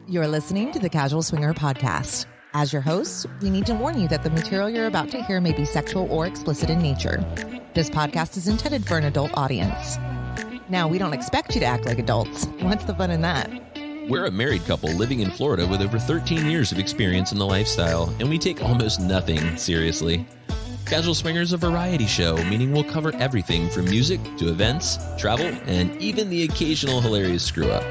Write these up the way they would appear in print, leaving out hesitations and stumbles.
You're listening to the Casual Swinger podcast. As your hosts, we need to warn you that the material you're about to hear may be sexual or explicit in nature. This podcast is intended for an adult audience. Now, we don't expect you to act like adults. What's the fun in that? We're a married couple living in Florida with over 13 years of experience in the lifestyle, and we take almost nothing seriously. Casual Swinger is a variety show, meaning we'll cover everything from music to events, travel, and even the occasional hilarious screw-up.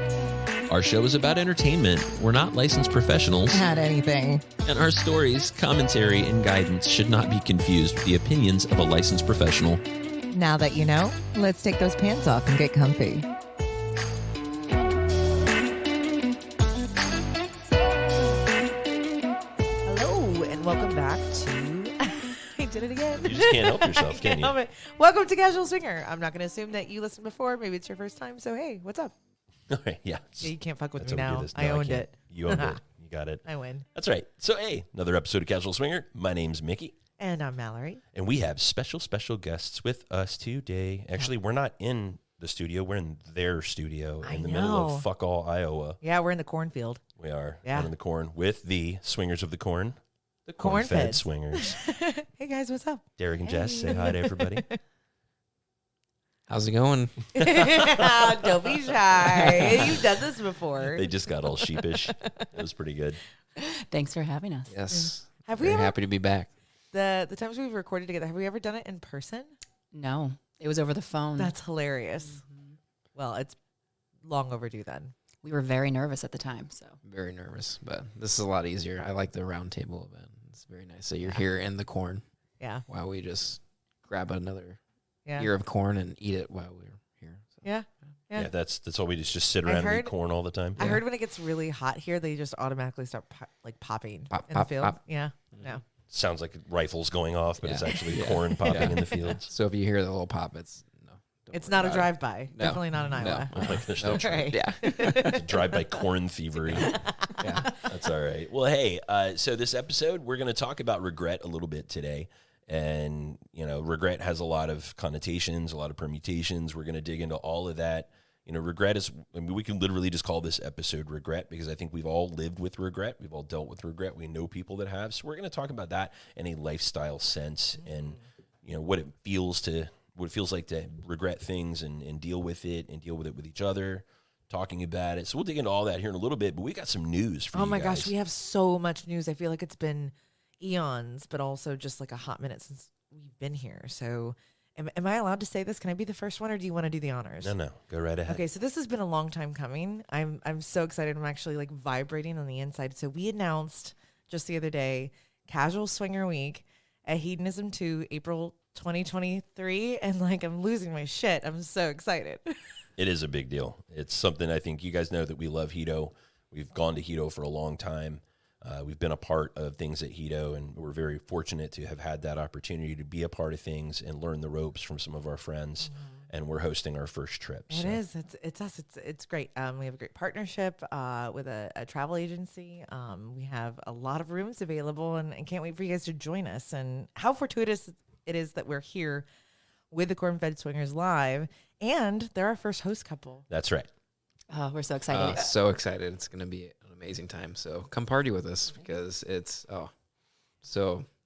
Our show is about entertainment. We're not licensed professionals. Not anything. And our stories, commentary, and guidance should not be confused with the opinions of a licensed professional. Now that you know, let's take those pants off and get comfy. Hello, and welcome back to... I did it again. You just can't help yourself, can you? Welcome to Casual Swinger. I'm not going to assume that you listened before. Maybe it's your first time, so hey, what's up? Okay, yeah. You can't fuck with That's me how we now. do this. I No, owned can't. it. You owned it. You got it. I win. That's right. So, hey, another episode of Casual Swinger. My name's Mickey. And I'm Mallory. And we have special guests with us today. Actually, we're not in the studio. We're in their studio in the middle of fuck all Iowa. Yeah, we're in the cornfield. We are. Yeah. Out in the corn with the Swingers of the Corn. The CornFed Swingers. Hey, guys, what's up? Derek and Jess, say hi to everybody. How's it going? Don't be shy. You've done this before. They just got all sheepish. It was pretty good. Thanks for having us. Yes. Have we Very ever, happy to be back. the times we've recorded together, have we ever done it in person? No, it was over the phone. That's hilarious. Well, it's long overdue then. We were very nervous at the time. So Very nervous, but this is a lot easier. I like the round table event. It's very nice. So you're here in the corn Yeah. while we just grab another Yeah. ear of corn and eat it while we're here. So. Yeah. Yeah. Yeah, that's all we just sit I around and heard- eat corn all the time. I heard when it gets really hot here, they just automatically start popping Pop, in pop, the field. pop. Yeah. Yeah. Sounds like rifles going off, but it's Yeah. actually Yeah. corn popping Yeah. in the fields. So if you hear the little pop, it's no. don't It's worry not a about it. drive-by. No. Definitely not in Iowa. No. Like there's no Nope. Right. Yeah. It's a drive-by corn thievery. Yeah. That's all right. Well, hey, so this episode, we're going to talk about regret a little bit today. And, you know, regret has a lot of connotations, a lot of permutations. We're going to dig into all of that. You know, regret is, I mean, we can literally just call this episode regret because I think we've all lived with regret. We've all dealt with regret. We know people that have. So we're going to talk about that in a lifestyle sense and, you know, what it feels like to regret things and deal with it and deal with it with each other, talking about it. So we'll dig into all that here in a little bit, but we got some news for you guys. Oh my gosh, we have so much news. I feel like it's been eons, but also just like a hot minute since we've been here. So am I allowed to say this? Can I be the first one or do you want to do the honors? No, go right ahead. Okay, so this has been a long time coming. I'm so excited. I'm actually like vibrating on the inside. So we announced just the other day, Casual Swinger Week at Hedonism II, April 2023. And like, I'm losing my shit. I'm so excited. It is a big deal. It's something I think you guys know that we love Hedo. We've gone to Hedo for a long time. We've been a part of things at Hedo, and we're very fortunate to have had that opportunity to be a part of things and learn the ropes from some of our friends. And we're hosting our first trip. It is. It's us. It's great. We have a great partnership with a travel agency. We have a lot of rooms available, and can't wait for you guys to join us. And how fortuitous it is that we're here with the CornFed Swingers live, and they're our first host couple. That's right. oh, we're so excited. So excited. It's going to be an amazing time. So come party with us because it's,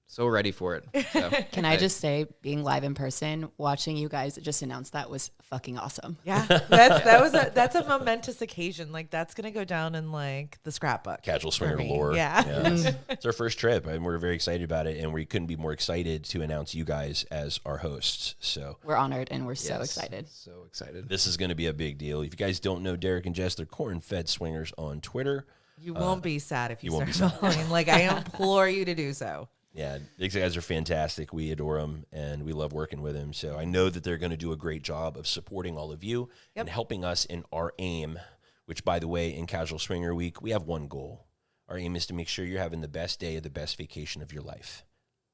so ready for it. So, Can I just say, being live in person, watching you guys just announce that was fucking awesome. Yeah, that's a momentous occasion. Like that's gonna go down in like the scrapbook. Casual for swinger me. lore. Yeah. It's our first trip, and we're very excited about it. And we couldn't be more excited to announce you guys as our hosts. So We're honored and we're so yes, excited. So excited. this is going to be a big deal. If you guys don't know Derek and Jess, they're CornFed Swingers on Twitter. You won't be sad if you you won't start following. Like I implore you to do so. Yeah, these guys are fantastic. We adore them, and we love working with them. So I know that they're going to do a great job of supporting all of you and helping us in our aim, which, by the way, in Casual Swinger Week, we have one goal. Our aim is to make sure you're having the best day of the best vacation of your life.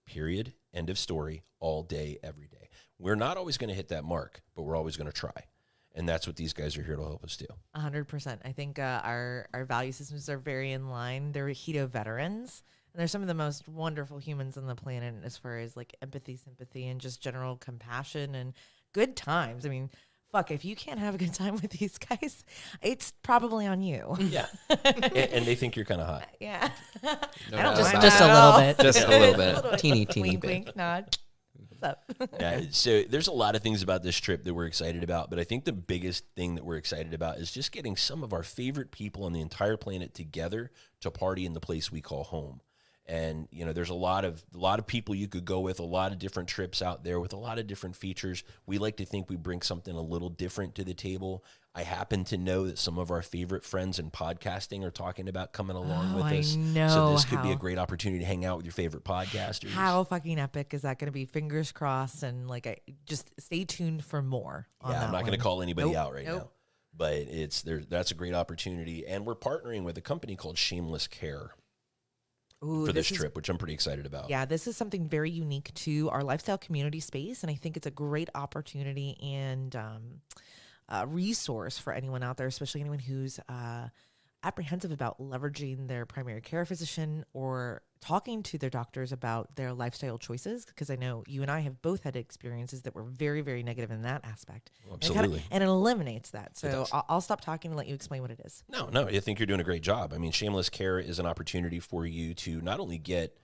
Period. End of story. All day, every day. We're not always going to hit that mark, but we're always going to try. And that's what these guys are here to help us do. 100%. I think our value systems are very in line. They're Hedo veterans. And they're some of the most wonderful humans on the planet as far as like empathy, sympathy, and just general compassion and good times. I mean, fuck, if you can't have a good time with these guys, it's probably on you. Yeah. And they think you're kind of hot. Yeah. No I don't doubt mind about Just that a at little all. bit. Just a little bit. bit. Teeny Wink, bit. wink, nod. What's up? Yeah, so there's a lot of things about this trip that we're excited about, but I think the biggest thing that we're excited about is just getting some of our favorite people on the entire planet together to party in the place we call home. And there's a lot of people you could go with, a lot of different trips out there with a lot of different features. We like to think we bring something a little different to the table. I happen to know that some of our favorite friends in podcasting are talking about coming along with us. So this could be a great opportunity to hang out with your favorite podcasters. How fucking epic is that going to be? Fingers crossed, and just stay tuned for more. Yeah, I'm not going to call anybody out right Nope. now, but that's a great opportunity, and we're partnering with a company called Shameless Care. Ooh, for this trip, which I'm pretty excited about. Yeah, this is something very unique to our lifestyle community space, and I think it's a great opportunity and resource for anyone out there, especially anyone who's apprehensive about leveraging their primary care physician or talking to their doctors about their lifestyle choices, because I know you and I have both had experiences that were very, very negative in that aspect. Absolutely. And it eliminates that. So I'll stop talking and let you explain what it is. No, I think you're doing a great job. I mean, Shameless Care is an opportunity for you to not only get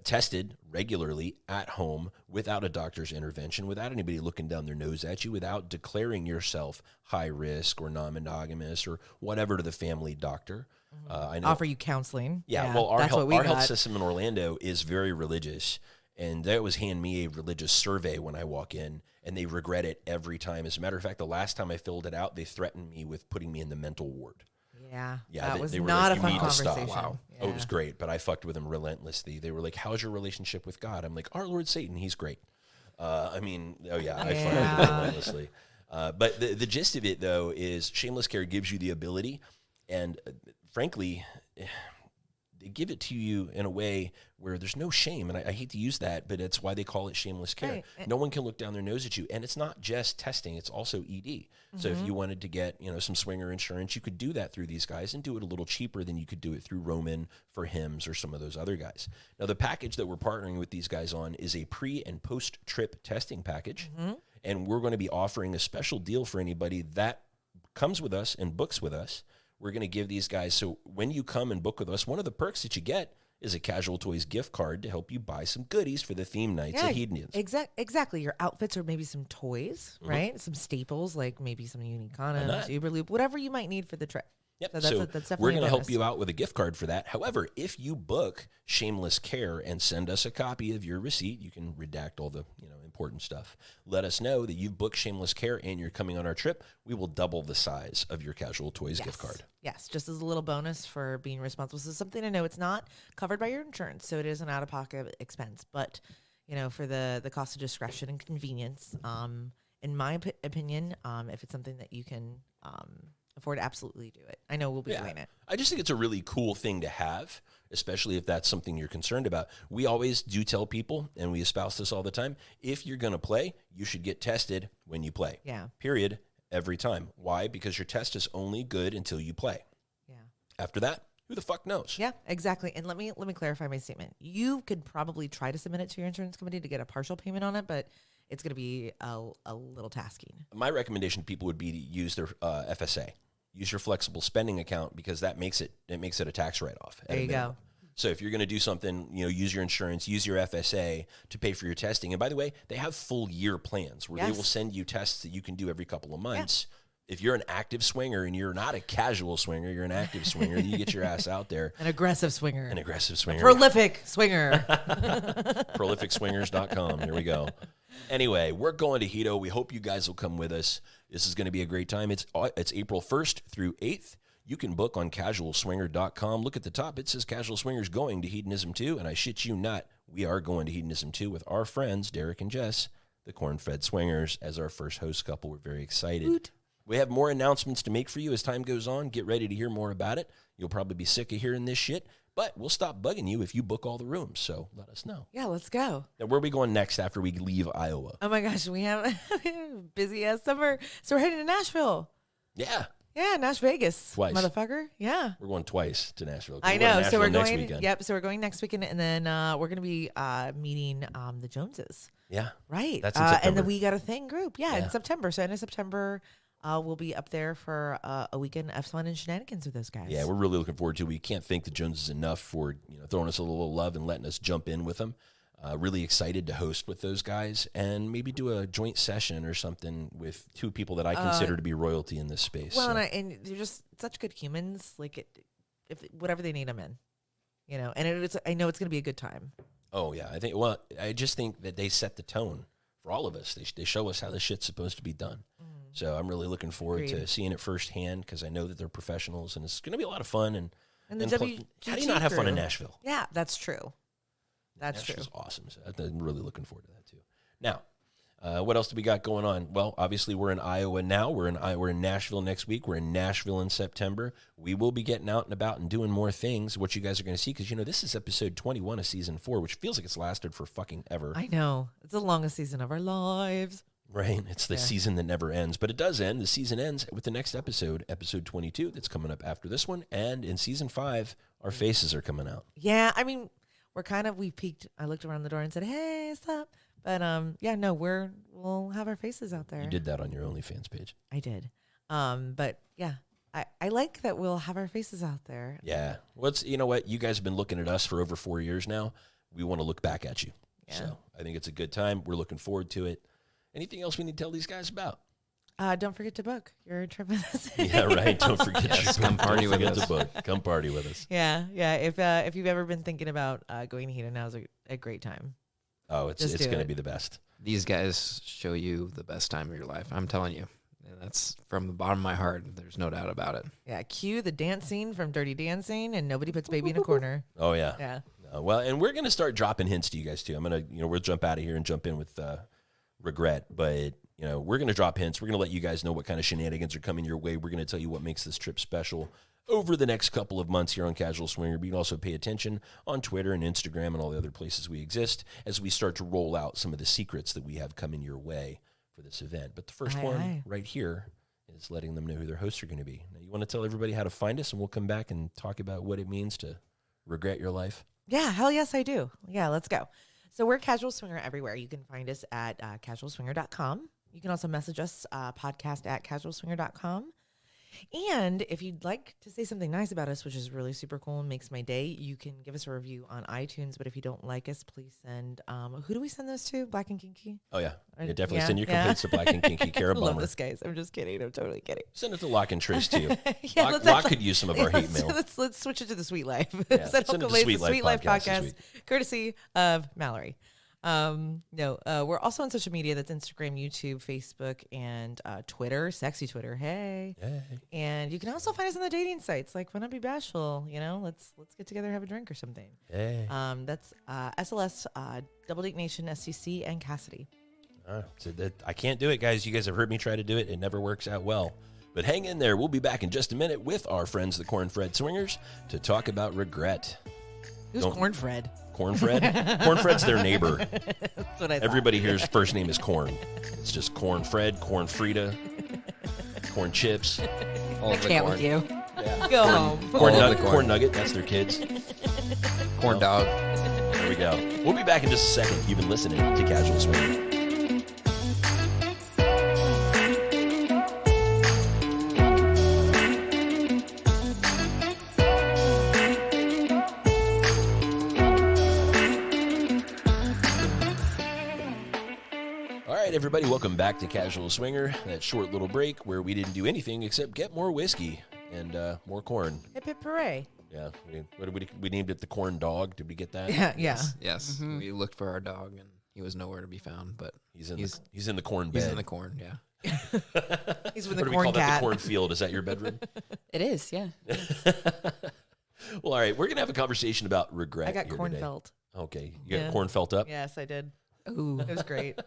tested regularly at home without a doctor's intervention, without anybody looking down their nose at you, without declaring yourself high risk or non-monogamous or whatever to the family doctor. I know. Offer you counseling. Yeah, well, our health system in Orlando is very religious, and they always hand me a religious survey when I walk in, and they regret it every time. As a matter of fact, the last time I filled it out, they threatened me with putting me in the mental ward. Yeah, that was they were not like, a fun "You need to stop." conversation. Wow. Yeah. Oh, it was great, but I fucked with them relentlessly. They were like, "How's your relationship with God?" I'm like, "Our Lord Satan, he's great." I fucked with them relentlessly. But the gist of it, though, is Shameless Care gives you the ability, and frankly, they give it to you in a way where there's no shame. And I hate to use that, but it's why they call it Shameless Care. Right. No one can look down their nose at you. And it's not just testing, it's also ED. Mm-hmm. So if you wanted to get, some swinger insurance, you could do that through these guys and do it a little cheaper than you could do it through Roman, for Hims, or some of those other guys. Now, the package that we're partnering with these guys on is a pre and post trip testing package. Mm-hmm. And we're going to be offering a special deal for anybody that comes with us and books with us. We're going to give these guys, so when you come and book with us, one of the perks that you get is a Casual Toys gift card to help you buy some goodies for the theme nights at Hedonism. Exactly. Your outfits, or maybe some toys, right? Some staples, like maybe some unique condoms, Uberloop, whatever you might need for the trip. Yep. So that's definitely we're going to help you out with a gift card for that. However, if you book Shameless Care and send us a copy of your receipt, you can redact all the important stuff. Let us know that you've booked Shameless Care and you're coming on our trip. We will double the size of your Casual Toys gift card. Yes, just as a little bonus for being responsible. So something to know, it's not covered by your insurance, so it is an out-of-pocket expense. But, for the cost of discretion and convenience, in my opinion, if it's something that you can afford, absolutely do it. I know we'll be doing it. I just think it's a really cool thing to have, especially if that's something you're concerned about. We always do tell people, and we espouse this all the time, if you're going to play, you should get tested when you play. Yeah. Period. Every time. Why? Because your test is only good until you play. Yeah. After that, who the fuck knows? Yeah, exactly. And let me clarify my statement. You could probably try to submit it to your insurance company to get a partial payment on it, but it's going to be a little tasking. My recommendation to people would be to use their FSA. Use your flexible spending account, because that makes it a tax write-off. There you go. So if you're going to do something, use your insurance, use your FSA to pay for your testing. And by the way, they have full year plans where they will send you tests that you can do every couple of months. Yeah. If you're an active swinger and you're not a casual swinger, you're an active swinger, you get your ass out there. An aggressive swinger. An aggressive swinger. Prolific swinger. ProlificSwingers.com. Here we go. Anyway, we're going to Hedo. We hope you guys will come with us. This is going to be a great time. It's April 1st through 8th. You can book on casualswinger.com. Look at the top. It says Casual Swingers going to Hedonism II, and I shit you not, we are going to Hedonism II with our friends, Derek and Jess, the CornFed Swingers, as our first host couple. We're very excited. Woot. We have more announcements to make for you as time goes on. Get ready to hear more about it. You'll probably be sick of hearing this shit, but we'll stop bugging you if you book all the rooms, so let us know. Yeah, let's go. Now, where are we going next after we leave Iowa? Oh my gosh, we have a busy-ass summer, so we're heading to Nashville. Yeah. Yeah, Nash Vegas. Twice. Motherfucker. Yeah. We're going twice to Nashville. I know. So we're next going weekend. Yep. So we're going next weekend, and then we're going to be meeting the Joneses. Yeah. Right. That's in And September. then we got a thing group. Yeah, Yeah. in September. So end of September, we'll be up there for a weekend of fun and shenanigans with those guys. Yeah, we're really looking forward to it. We can't thank the Joneses enough for throwing us a little love and letting us jump in with them. Really excited to host with those guys and maybe do a joint session or something with two people that I consider to be royalty in this space. Well, so. and they're just such good humans. Like, if whatever they need, I'm in. And I know it's going to be a good time. Oh, yeah. I just think that they set the tone for all of us. They show us how this shit's supposed to be done. So I'm really looking forward to seeing it firsthand because I know that they're professionals and it's going to be a lot of fun. And the how do you not have fun in crew. Nashville? Yeah, that's true. That's Nashville's true. awesome. So I'm really looking forward to that too. Now, what else do we got going on? Well, obviously we're in Iowa now. We're in Nashville next week. We're in Nashville in September. We will be getting out and about and doing more things. What you guys are going to see because this is episode 21 of season 4, which feels like it's lasted for fucking ever. I know. It's the longest season of our lives. Right. It's the season that never ends, but it does end. The season ends with the next episode, episode 22, that's coming up after this one. And in season 5, our faces are coming out. Yeah, I mean, we peeked. I looked around the door and said, "Hey, what's up?" But we'll have our faces out there. You did that on your OnlyFans page. I did. But yeah, I like that we'll have our faces out there. Yeah. You know what? You guys have been looking at us for over 4 years now. We want to look back at you. Yeah. So I think it's a good time. We're looking forward to it. Anything else we need to tell these guys about? Don't forget to book your trip with us. Yeah, right. Don't forget come party with us. to book. Come party with us. Yeah. If you've ever been thinking about going to Hedo, now's a great time. Oh, it's going to be the best. These guys show you the best time of your life. I'm telling you. And that's from the bottom of my heart. There's no doubt about it. Yeah. Cue the dance scene from Dirty Dancing, and nobody puts baby in a corner. Oh, yeah. Yeah. Well, and we're going to start dropping hints to you guys, too. I'm going to, we'll jump out of here and jump in with regret. But, we're going to drop hints. We're going to let you guys know what kind of shenanigans are coming your way. We're going to tell you what makes this trip special over the next couple of months here on Casual Swinger. But you can also pay attention on Twitter and Instagram and all the other places we exist as we start to roll out some of the secrets that we have coming your way for this event. But the first one right here is letting them know who their hosts are going to be. Now, you want to tell everybody how to find us, and we'll come back and talk about what it means to regret your life? Yeah, hell yes, I do. Yeah, let's go. So we're Casual Swinger everywhere. You can find us at casualswinger.com. You can also message us, podcast at casualswinger.com. And if you'd like to say something nice about us, which is really super cool and makes my day, you can give us a review on iTunes. But if you don't like us, please send, who do we send those to? Black and Kinky? Oh, yeah. Definitely send your complaints to Black and Kinky. Cara I love Bummer. this, guys. I'm just kidding. I'm totally kidding. Send it to Lock and Trace, too. Yeah, Lock could use some of our hate mail. Let's switch it to the Sweet Life. Yeah, Send send it to the Sweet Life Podcast this podcast, week. courtesy of Mallory. We're also on social media. That's Instagram, YouTube, Facebook, and Twitter. Sexy Twitter. Hey. And you can also find us on the dating sites like Why Not Be Bashful. Let's get together, have a drink or something. Hey. That's SLS, Double Date Nation, STC, and Cassidy. I can't do it, guys. You guys have heard me try to do it. It never works out well. But hang in there. We'll be back in just a minute with our friends, the CornFed Swingers, to talk about regret. Who's CornFred? CornFred? CornFred's their neighbor. That's what I thought. Everybody here's first name is Corn. It's just CornFred, Corn Frida, Corn Chips, All I of the can't corn. with you. Go home. Corn Nugget. That's their kids. Corn dog. There we go. We'll be back in just a second. You've been listening to Casual Swinger. Everybody, welcome back to Casual Swinger. That short little break where we didn't do anything except get more whiskey and more corn. Hip hip hooray. Yeah, we named it the Corn Dog. Did we get that? Yeah. Yes. We looked for our dog, and he was nowhere to be found. But he's in the corn bed. He's in the corn. Yeah. He's with What the do we corn call that? cat. The cornfield. Is that your bedroom? It is, yeah. Well, all right. We're gonna have a conversation about regret. I got here corn today. felt. Okay, you got Yeah. corn felt up. Yes, I did. Ooh. It was great.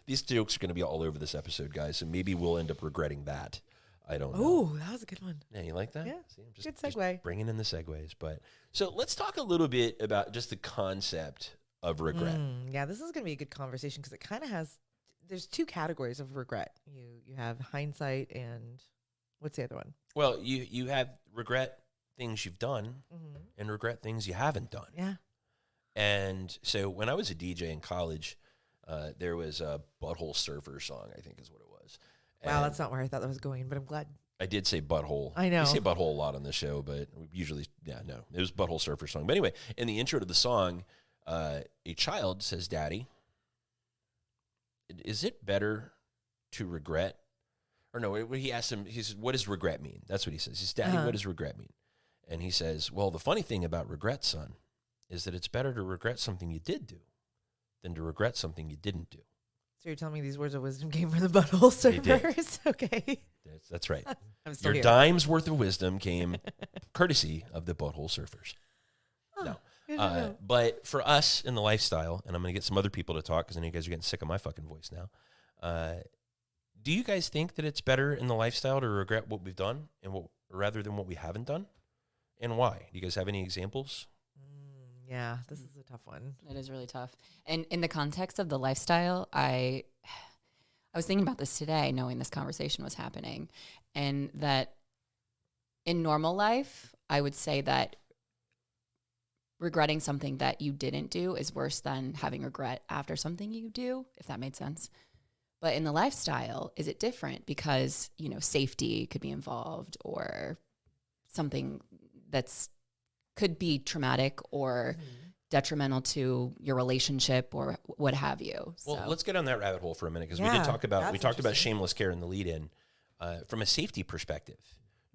These jokes are going to be all over this episode, guys, and maybe we'll end up regretting that. I don't know. Oh, that was a good one. Yeah, you like that? Yeah, See, I'm good segue. bringing in the segues. But so let's talk a little bit about just the concept of regret. Yeah, this is going to be a good conversation because it kind of has. There's two categories of regret. You have hindsight and what's the other one? Well, you have regret things you've done and regret things you haven't done. Yeah. And so when I was a DJ in college, there was a Butthole Surfer song, I think is what it was. Wow, And that's not where I thought that was going, but I'm glad. I did say butthole. I know. We say butthole a lot on the show, but we usually, no. It was Butthole Surfer song. But anyway, in the intro to the song, a child says, "Daddy, is it better to regret?" Or no, he asked him, he says, "What does regret mean?" That's what he says. He says, "Daddy, what does regret mean?" And he says, "Well, the funny thing about regret, son, is that it's better to regret something you did do than to regret something you didn't do." So you're telling me these words of wisdom came from the Butthole They did. Surfers? Okay. That's right. I'm still Your here. dime's worth of wisdom came courtesy of the Butthole Surfers. No. Good to know. But for us in the lifestyle, and I'm going to get some other people to talk because I know you guys are getting sick of my fucking voice now. Do you guys think that it's better in the lifestyle to regret what we've done and rather than what we haven't done? And why? Do you guys have any examples? Yeah, this is a tough one. It is really tough. And in the context of the lifestyle, I was thinking about this today, knowing this conversation was happening, and that in normal life, I would say that regretting something that you didn't do is worse than having regret after something you do, if that made sense. But in the lifestyle, is it different? Because, you know, safety could be involved, or something that's could be traumatic or detrimental to your relationship or what have you. Well, let's get on that rabbit hole for a minute because Yeah, we talked about interesting. Shameless Care in the lead-in. From a safety perspective,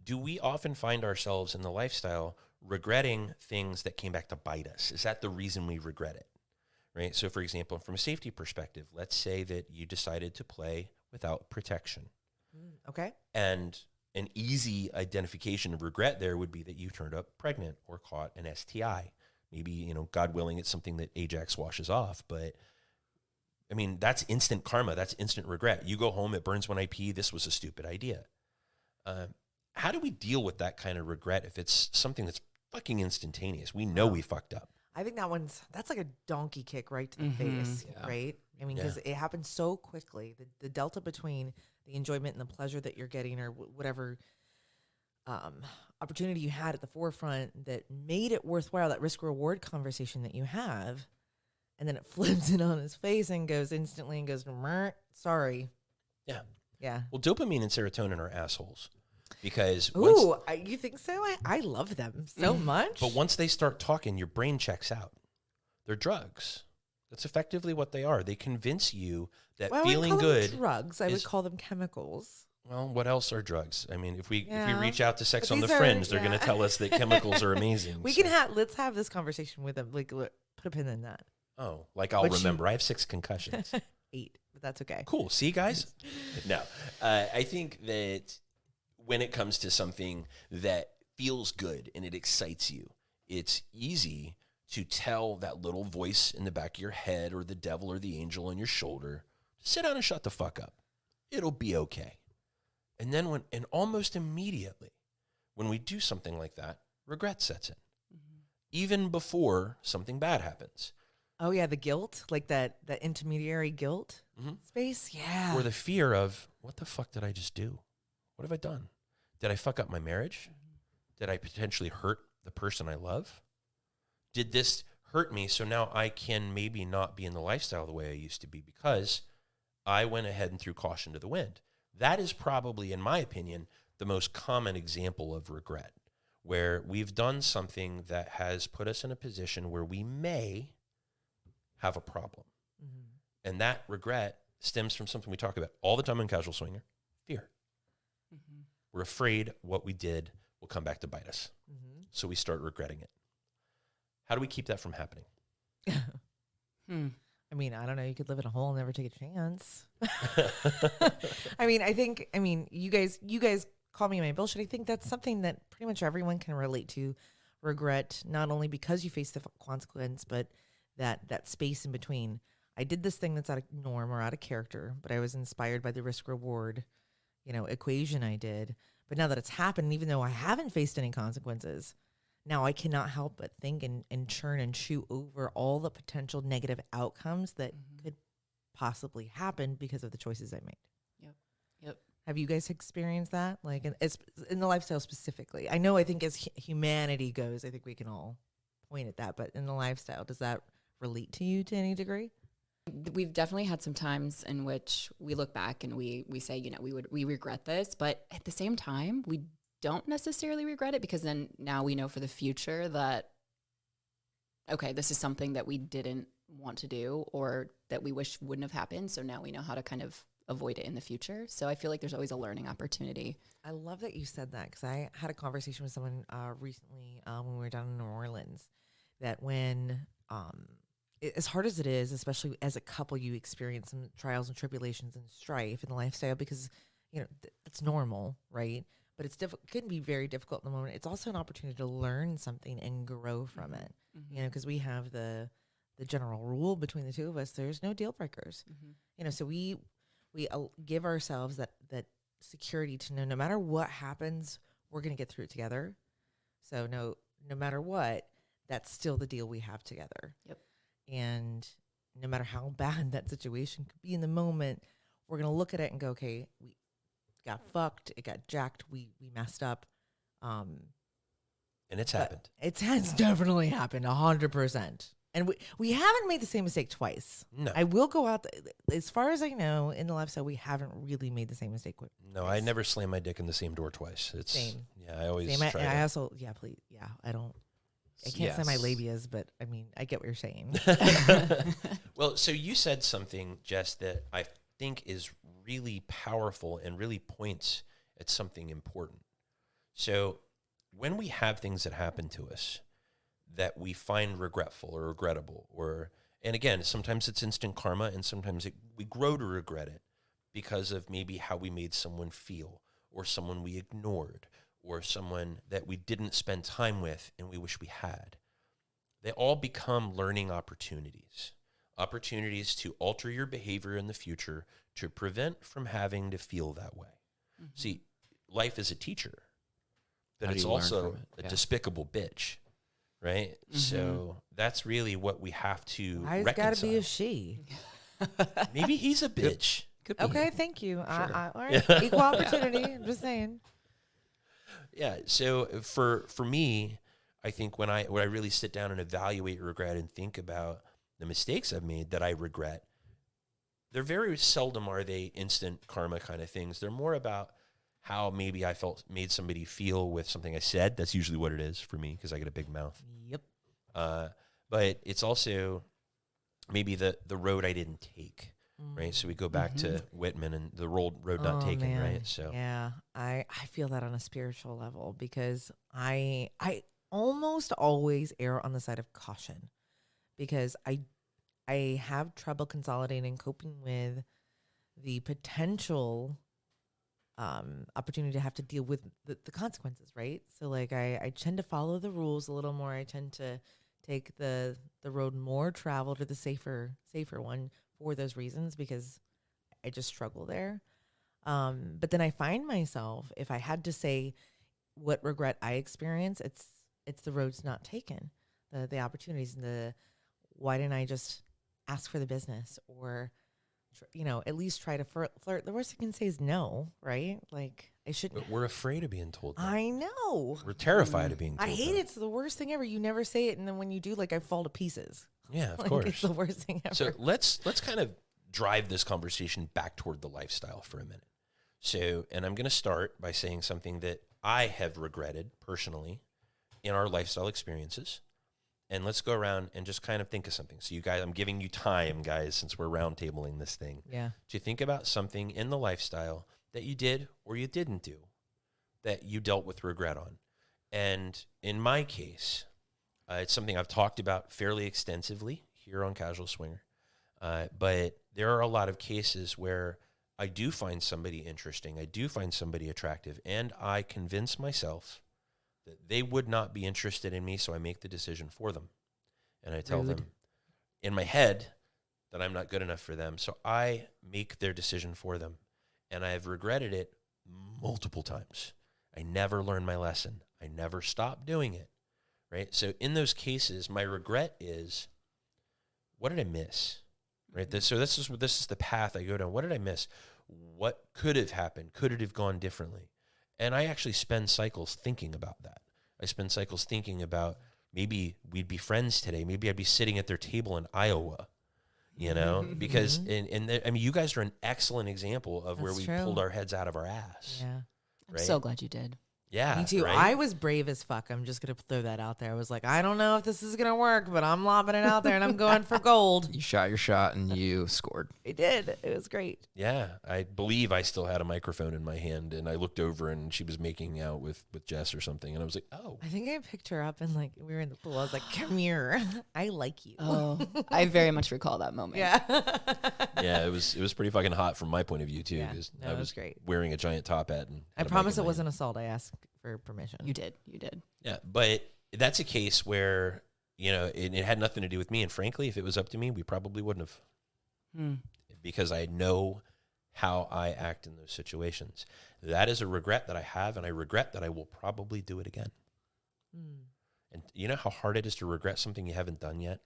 do we often find ourselves in the lifestyle regretting things that came back to bite us? Is that the reason we regret it? Right? So, for example, from a safety perspective, let's say that you decided to play without protection. Okay. And an easy identification of regret there would be that you turned up pregnant or caught an STI. Maybe, you know, God willing, it's something that Ajax washes off. But, I mean, that's instant karma. That's instant regret. You go home, it burns when I pee. This was a stupid idea. How do we deal with that kind of regret if it's something that's fucking instantaneous? We know we fucked up. I think that's like a donkey kick right to the face, Yeah. right? I mean, because it happens so quickly. The delta between the enjoyment and the pleasure that you're getting, or whatever opportunity you had at the forefront that made it worthwhile, that risk reward conversation that you have, and then it flips it on his face and goes instantly and goes, "Meh, sorry." Yeah. Yeah. Well, dopamine and serotonin are assholes because You think so? I love them so much. but once they start talking, your brain checks out. They're drugs. That's effectively what they are. They convince you that Well, I feeling wouldn't call them good. drugs. I would is- call them chemicals. Well, what else are drugs? I mean, if we Yeah. reach out to Sex But on the these are- Fringe, they're going yeah. to tell us that chemicals are amazing. Let's have this conversation with them. Like, put a pin in that. Oh, like I'll Which- remember. I have 6 concussions. 8, but that's okay. Cool. See, guys? No. I think that when it comes to something that feels good and it excites you, it's easy to tell that little voice in the back of your head or the devil or the angel on your shoulder, sit down and shut the fuck up. It'll be okay. And then almost immediately, when we do something like that, regret sets in. Even before something bad happens. Oh yeah, the guilt, like that intermediary guilt space. Yeah. Or the fear of, what the fuck did I just do? What have I done? Did I fuck up my marriage? Did I potentially hurt the person I love? Did this hurt me so now I can maybe not be in the lifestyle the way I used to be because I went ahead and threw caution to the wind? That is probably, in my opinion, the most common example of regret, where we've done something that has put us in a position where we may have a problem. And that regret stems from something we talk about all the time in Casual Swinger, fear. We're afraid what we did will come back to bite us. So we start regretting it. How do we keep that from happening? I mean, I don't know. You could live in a hole and never take a chance. I mean, you guys call me my bullshit. I think that's something that pretty much everyone can relate to. Regret, not only because you face the consequence, but that space in between. I did this thing that's out of norm or out of character, but I was inspired by the risk reward, equation I did. But now that it's happened, even though I haven't faced any consequences, now I cannot help but think and churn and chew over all the potential negative outcomes that could possibly happen because of the choices I made. Yep. Have you guys experienced that? Like in the lifestyle specifically? I know, I think as humanity goes, I think we can all point at that. But in the lifestyle, does that relate to you to any degree? We've definitely had some times in which we look back and we say, you know, we regret this, but at the same time, we don't necessarily regret it, because then now we know for the future that, okay, this is something that we didn't want to do or that we wish wouldn't have happened. So now we know how to kind of avoid it in the future. So I feel like there's always a learning opportunity. I love that you said that, because I had a conversation with someone recently when we were down in New Orleans, that when as hard as it is, especially as a couple, you experience some trials and tribulations and strife in the lifestyle, because, you know, it's normal, right? But it's can be very difficult in the moment. It's also an opportunity to learn something and grow from it, you know, because we have the general rule between the two of us: there's no deal breakers, you know. So we give ourselves that security to know no matter what happens, we're going to get through it together. So no matter what, that's still the deal we have together. Yep. And no matter how bad that situation could be in the moment, we're going to look at it and go, okay, we got fucked. It got jacked. We messed up. And it's happened. It has definitely happened 100%. And we haven't made the same mistake twice. No. I will go out, as far as I know, in the lifestyle, we haven't really made the same mistake. No, I never slam my dick in the same door twice. It's Same. Yeah, I always Same. try I to. also, yeah, please. Yeah, I can't say my labias, but I mean, I get what you're saying. Well, so you said something, Jess, that I think is really powerful and really points at something important. So when we have things that happen to us that we find regretful or regrettable, and again, sometimes it's instant karma, and sometimes we grow to regret it because of maybe how we made someone feel, or someone we ignored, or someone that we didn't spend time with and we wish we had. They all become learning opportunities to alter your behavior in the future to prevent from having to feel that way. See, life is a teacher, but How do it's you learn also from it? a despicable bitch, right? So that's really what we have to Why it's reconcile. got to be a she? Maybe he's a bitch. Could be. Okay, thank you. Sure. All right, equal opportunity. I'm just saying. Yeah. So for me, I think when I really sit down and evaluate regret and think about the mistakes I've made that I regret, they're very seldom are they instant karma kind of things. They're more about how maybe I made somebody feel with something I said. That's usually what it is for me, because I get a big mouth. Yep. But it's also maybe the road I didn't take. Right, so we go back to Whitman and the road not taken, man. right? So yeah, I feel that on a spiritual level, because I almost always err on the side of caution, because I have trouble consolidating, coping with the potential opportunity to have to deal with the consequences, right? So like I tend to follow the rules a little more. I tend to take the road more traveled, or the safer one, for those reasons, because I just struggle there. But then I find myself, if I had to say what regret I experience, it's the roads not taken, the opportunities, and the why didn't I just ask for the business, or at least try to flirt. The worst I can say is no, right? Like I shouldn't. but we're afraid of being told that. I know. We're terrified of being told I hate that. it. It's the worst thing ever. You never say it, and then when you do, like I fall to pieces. Yeah, of Like, course. it's the worst thing ever. So let's kind of drive this conversation back toward the lifestyle for a minute. So, and I'm going to start by saying something that I have regretted personally in our lifestyle experiences. And let's go around and just kind of think of something. So you guys, I'm giving you time, guys, since we're round tabling this thing, Yeah. to think about something in the lifestyle that you did or you didn't do that you dealt with regret on. And in my case, it's something I've talked about fairly extensively here on Casual Swinger. But there are a lot of cases where I do find somebody interesting, I do find somebody attractive, and I convince myself that they would not be interested in me, so I make the decision for them. And I tell them in my head that I'm not good enough for them, so I make their decision for them. And I have regretted it multiple times. I never learned my lesson. I never stopped doing it. Right? So in those cases, my regret is, what did I miss? Right? This is the path I go down. What did I miss? What could have happened? Could it have gone differently? And I actually spend cycles thinking about that. I spend cycles thinking about maybe we'd be friends today. Maybe I'd be sitting at their table in Iowa, you know, because, I mean, you guys are an excellent example of where That's we true. pulled our heads out of our ass. Yeah. I'm Right? so glad you did. Yeah. Me too. Right? I was brave as fuck. I'm just going to throw that out there. I was like, I don't know if this is going to work, but I'm lobbing it out there and I'm going for gold. You shot your shot and you scored. I did. It was great. Yeah, I believe I still had a microphone in my hand, and I looked over, and she was making out with Jess or something, and I was like, "Oh, I think I picked her up and like we were in the pool. I was like, come here. I like you. Oh, I very much recall that moment. Yeah. yeah." It was pretty fucking hot from my point of view too, Yeah, because no, I it was was great. wearing a giant top hat. And I had a mic promise in it my wasn't hand. assault. I asked for permission. You did. You did. Yeah, but that's a case where, you know, it had nothing to do with me, and frankly, if it was up to me, we probably wouldn't have, because I know how I act in those situations. That is a regret that I have, and I regret that I will probably do it again. And you know how hard it is to regret something you haven't done yet?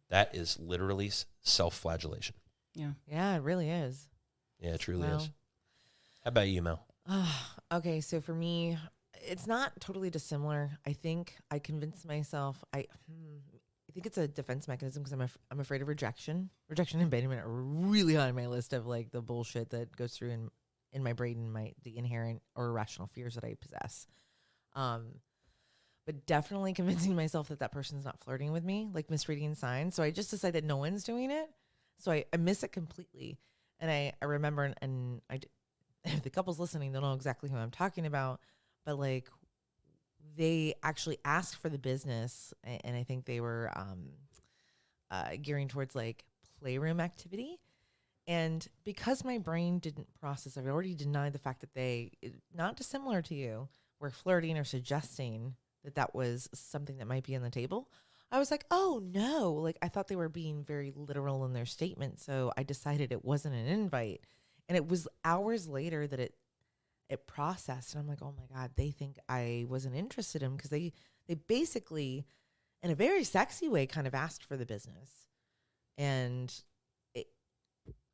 That is literally self-flagellation. Yeah. Yeah, it really is. Yeah, it truly Well. is. How about you, Mel? Okay, so for me, it's not totally dissimilar. I think I convinced myself. I think it's a defense mechanism because I'm afraid of rejection. Rejection and abandonment are really high on my list of like the bullshit that goes through in my brain and the inherent or irrational fears that I possess. But definitely convincing myself that person's not flirting with me, like misreading signs. So I just decided no one's doing it. So I miss it completely. And I remember, and the couples listening, they'll know exactly who I'm talking about. But like, they actually asked for the business, and I think they were gearing towards like playroom activity. And because my brain didn't process, I've already denied the fact that they, not dissimilar to you, were flirting or suggesting that was something that might be on the table. I was like, oh no, like I thought they were being very literal in their statement. So I decided it wasn't an invite. And it was hours later that it processed. And I'm like, oh my God, they think I wasn't interested in them because they basically, in a very sexy way, kind of asked for the business. And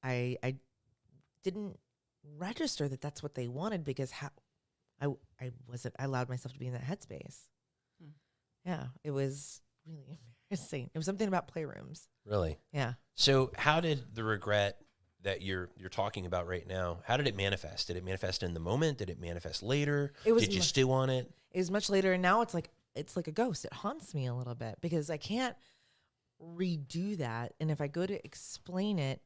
I didn't register that that's what they wanted because I allowed myself to be in that headspace. Yeah, it was really embarrassing. It was something about playrooms. Really? Yeah. So how did the regret that you're talking about right now, how did it manifest? Did it manifest in the moment? Did it manifest later? Did you stew on it? It was much later, and now it's like a ghost. It haunts me a little bit because I can't redo that. And if I go to explain it,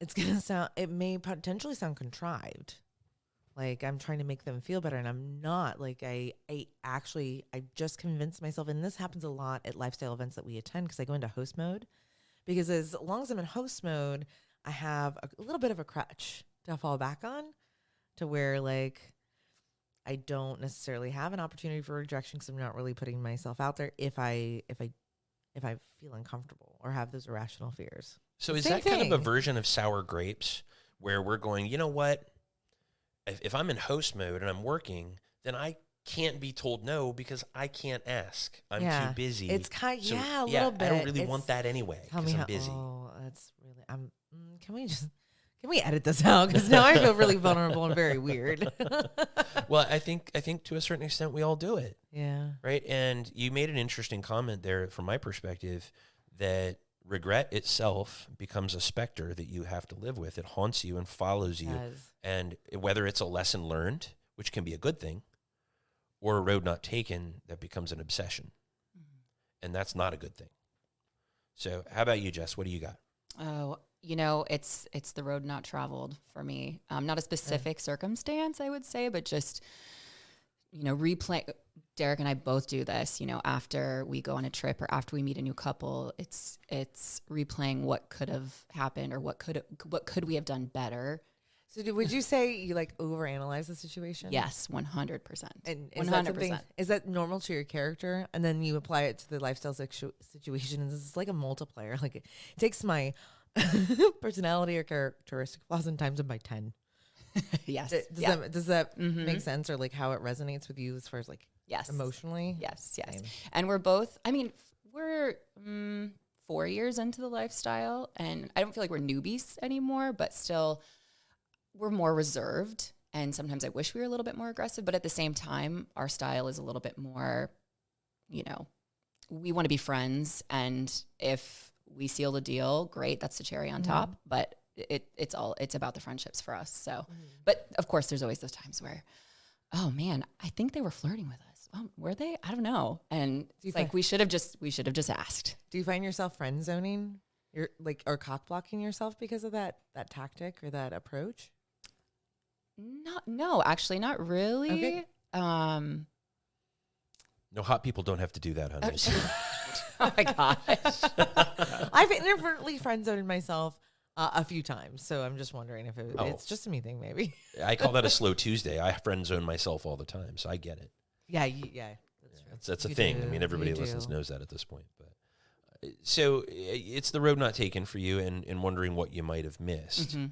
it may potentially sound contrived. Like I'm trying to make them feel better, and I'm not. Like I just convinced myself, and this happens a lot at lifestyle events that we attend because I go into host mode. Because as long as I'm in host mode, I have a little bit of a crutch to fall back on, to where like I don't necessarily have an opportunity for rejection because I'm not really putting myself out there if I feel uncomfortable or have those irrational fears. So is Same that kind of a thing. version of sour grapes where we're going, you know what? If I'm in host mode and I'm working, then I can't be told no because I can't ask. I'm Yeah. too busy. It's kind So, a little bit. I don't really It's- want that anyway Tell because me I'm how. busy. Oh, that's really. Can we edit this out? Because now I feel really vulnerable and very weird. Well, I think to a certain extent we all do it, Yeah. right? And you made an interesting comment there from my perspective that regret itself becomes a specter that you have to live with. It haunts you and follows you. Yes. And whether it's a lesson learned, which can be a good thing, or a road not taken that becomes an obsession. And that's not a good thing. So how about you, Jess? What do you got? Oh, it's the road not traveled for me. Not a specific circumstance, I would say, but just, replay. Derek and I both do this, after we go on a trip or after we meet a new couple, it's replaying what could have happened or what could we have done better. So would you say you like overanalyze the situation? Yes, 100%. And 100%. Is that normal to your character? And then you apply it to the lifestyle situation, and it's like a multiplier. Like it takes my personality or characteristic flaws and times them by 10. Yes. Does that make sense, or like how it resonates with you as far as like Yes. emotionally? Yes. Same. And we're both, we're 4 years into the lifestyle, and I don't feel like we're newbies anymore, but still we're more reserved. And sometimes I wish we were a little bit more aggressive, but at the same time, our style is a little bit more, we want to be friends, and if we seal the deal, great, that's the cherry on top. But it's about the friendships for us. So, but of course, there's always those times where, oh man, I think they were flirting with us. Were they? I don't know. And it's like we should have just asked. Do you find yourself friend zoning? You're like, or cock blocking yourself because of that tactic or that approach? No, actually, not really. Okay. No, hot people don't have to do that, honey. Oh my gosh. I've inadvertently friend zoned myself a few times, so I'm just wondering if it's just a me thing, maybe. I call that a slow Tuesday. I friend zone myself all the time, so I get it. Yeah. That's a thing. I mean, everybody who listens knows that at this point. But so it's the road not taken for you, and wondering what you might have missed. Mm-hmm.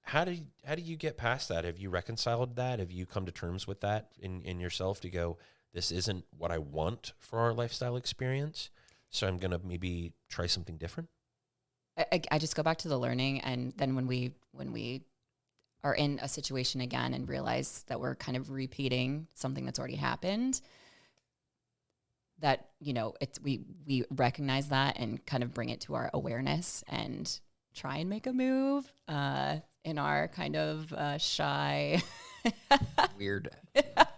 How do you get past that? Have you reconciled that? Have you come to terms with that in yourself to go, this isn't what I want for our lifestyle experience, so I'm going to maybe try something different? I just go back to the learning, and then when we are in a situation again and realize that we're kind of repeating something that's already happened, that, we recognize that and kind of bring it to our awareness and try and make a move in our kind of shy,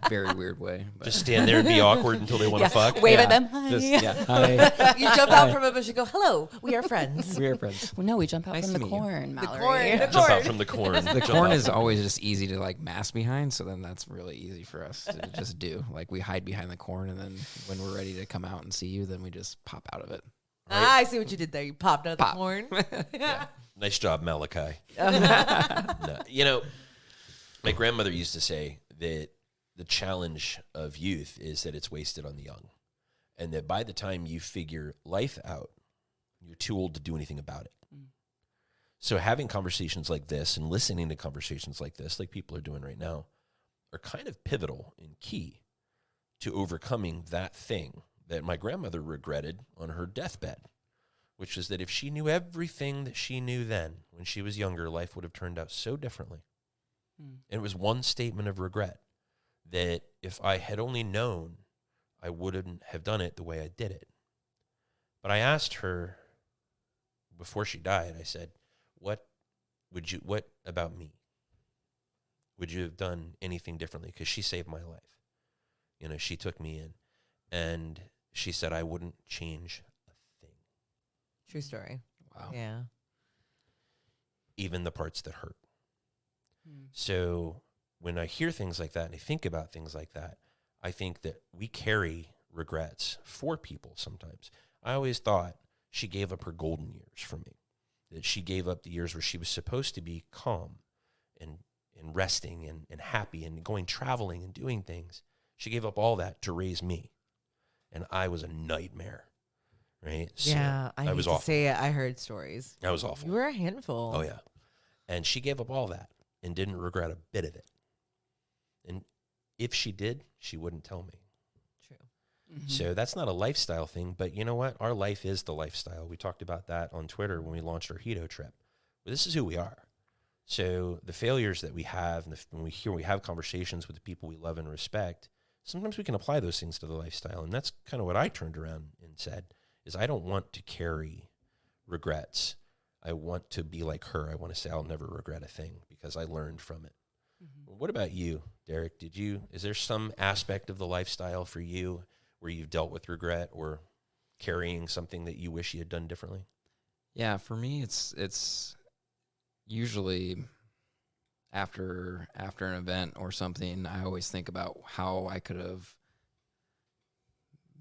very weird way. But. Just stand there and be awkward until they want to fuck? Wave at them. Hi. Hi. You jump out from a bush and go, hello, we are friends. We are friends. Well, no, we jump out Nice from to the meet you. corn, Mallory. corn. Jump out from the corn. The corn is always just easy to like mask behind, so then that's really easy for us to just do. Like we hide behind the corn, and then when we're ready to come out and see you, then we just pop out of it. Right. I see what you did there. You popped out of the corn. Yeah. Nice job, Malachi. No, my grandmother used to say that the challenge of youth is that it's wasted on the young, and that by the time you figure life out, you're too old to do anything about it. So having conversations like this and listening to conversations like this, like people are doing right now, are kind of pivotal and key to overcoming that thing that my grandmother regretted on her deathbed, which is that if she knew everything that she knew then, when she was younger, life would have turned out so differently. And it was one statement of regret, that if I had only known, I wouldn't have done it the way I did it. But I asked her before she died, I said, what about me? Would you have done anything differently? Because she saved my life. She took me in, and she said, I wouldn't change a thing. True story. Wow. Yeah. Even the parts that hurt. So when I hear things like that and I think about things like that, I think that we carry regrets for people sometimes. I always thought she gave up her golden years for me, that she gave up the years where she was supposed to be calm and resting and happy and going traveling and doing things. She gave up all that to raise me, and I was a nightmare, right? Yeah, so I was hate to awful. say it. I heard stories. I was awful. You were a handful. Oh, yeah. And she gave up all that and didn't regret a bit of it. And if she did, she wouldn't tell me. True. So that's not a lifestyle thing, but you know what? Our life is the lifestyle. We talked about that on Twitter when we launched our Hedo trip. But this is who we are. So the failures that we have, and when we have conversations with the people we love and respect, sometimes we can apply those things to the lifestyle. And that's kind of what I turned around and said, is I don't want to carry regrets. I want to be like her. I want to say I'll never regret a thing because I learned from it. What about you, Derek? Is there some aspect of the lifestyle for you where you've dealt with regret or carrying something that you wish you had done differently? Yeah, for me, it's usually after an event or something, I always think about how I could have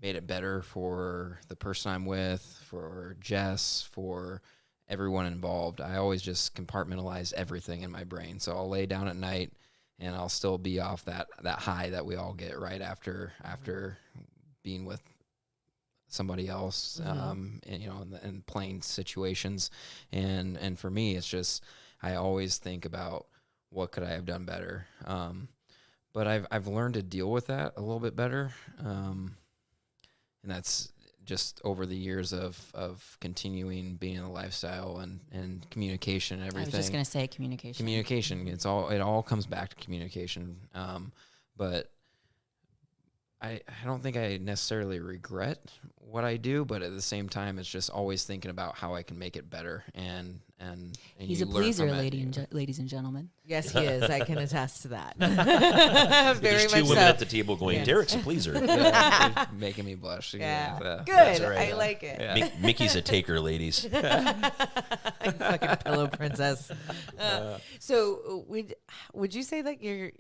made it better for the person I'm with, for Jess, for everyone involved. I always just compartmentalize everything in my brain. So I'll lay down at night and I'll still be off that high that we all get right after being with somebody else, in plain situations. And for me, it's just, I always think about what could I have done better. But I've learned to deal with that a little bit better. And that's just over the years of continuing being in the lifestyle and communication and everything. I was just going to say communication. Communication. It all comes back to communication. But I don't think I necessarily regret what I do, but at the same time, it's just always thinking about how I can make it better. And He's you a learn pleaser, from it. ladies and gentlemen. Yes, he is. I can attest to that. There's Very two much women so. at the table going, Yeah. Derek's a pleaser. Yeah, making me blush. Yeah. Yeah. Good. right. I like it. Yeah. Mickey's a taker, ladies. Fucking pillow princess. So would you say that you're,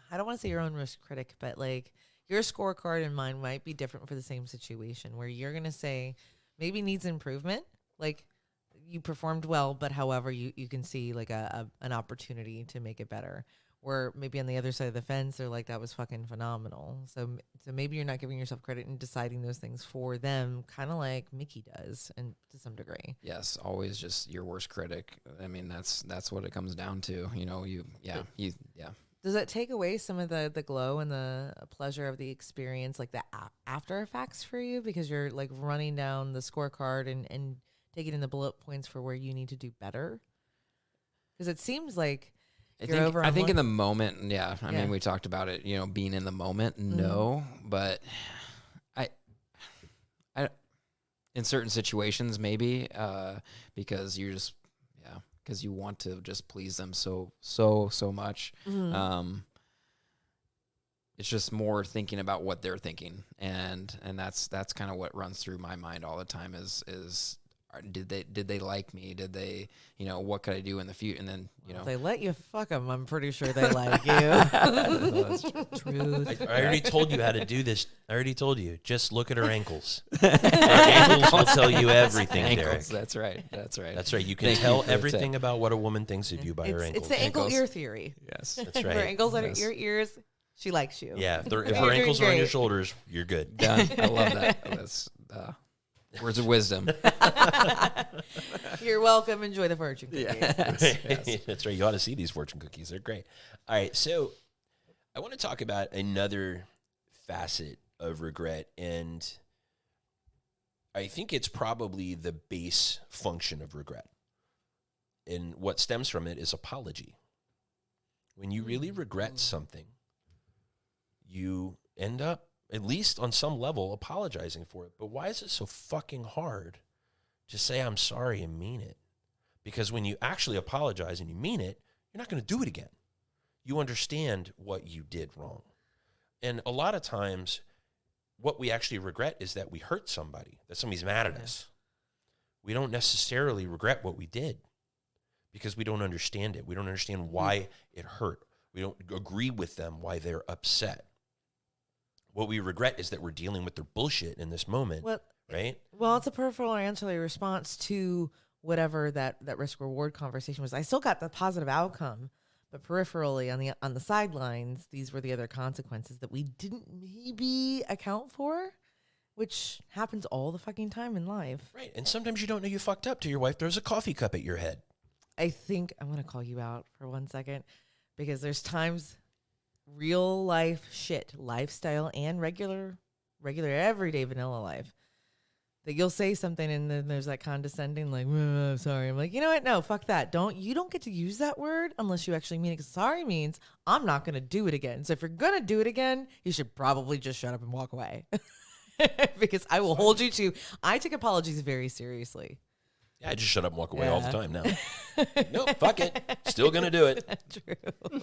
I don't want to say your own worst critic, but like your scorecard and mine might be different for the same situation where you're going to say maybe needs improvement. Like you performed well, but however, you can see like an opportunity to make it better. Or maybe on the other side of the fence, they're like, that was fucking phenomenal. So maybe you're not giving yourself credit and deciding those things for them, kind of like Mickey does, and to some degree. Yes, always just your worst critic. I mean, that's what it comes down to. Does that take away some of the glow and the pleasure of the experience, like the after effects for you? Because you're like running down the scorecard and taking in the bullet points for where you need to do better? Because it seems like I think in the moment, yeah. I mean, we talked about it, being in the moment, no. But I in certain situations, maybe, because you're just, because you want to just please them so much. Mm-hmm. It's just more thinking about what they're thinking, and that's kind of what runs through my mind all the time is did they like me? Did they, what could I do in the future? And then, if they let you fuck them, I'm pretty sure they like you. Truth. I already told you how to do this. I already told you. Just look at her ankles. Her ankles will tell you everything, Derek. Ankles, that's right. That's right. You can Thank tell you for the everything tip. about what a woman thinks of you by her ankles. It's the ankle Ankles. ear theory. Yes. That's If her right. ankles are Yes. your ears, she likes you. Yeah, if her You're ankles doing are on your great. shoulders, you're good. Done. I love that. That's words of wisdom. You're welcome. Enjoy the fortune cookie. Yes. That's right. You ought to see these fortune cookies. They're great. All right, so I want to talk about another facet of regret, and I think it's probably the base function of regret. And what stems from it is apology. When you really regret something, you end up, at least on some level, apologizing for it. But why is it so fucking hard to say I'm sorry and mean it? Because when you actually apologize and you mean it, you're not going to do it again. You understand what you did wrong. And a lot of times, what we actually regret is that we hurt somebody, that somebody's mad at us. We don't necessarily regret what we did because we don't understand it. We don't understand why it hurt. We don't agree with them why they're upset. What we regret is that we're dealing with their bullshit in this moment, right? Well, it's a peripheral or ancillary response to whatever that risk-reward conversation was. I still got the positive outcome, but peripherally on the sidelines, these were the other consequences that we didn't maybe account for, which happens all the fucking time in life. Right, and sometimes you don't know you fucked up till your wife throws a coffee cup at your head. I think I'm going to call you out for 1 second because there's times real life shit, lifestyle and regular everyday vanilla life, that you'll say something and then there's that condescending like, oh, sorry. I'm like, you know what? No, fuck that. You don't get to use that word unless you actually mean it. 'Cause sorry means I'm not going to do it again. So if you're going to do it again, you should probably just shut up and walk away because I will hold you to. I take apologies very seriously. Yeah, I just shut up and walk away all the time now. Nope, fuck it. Still going to do it. True.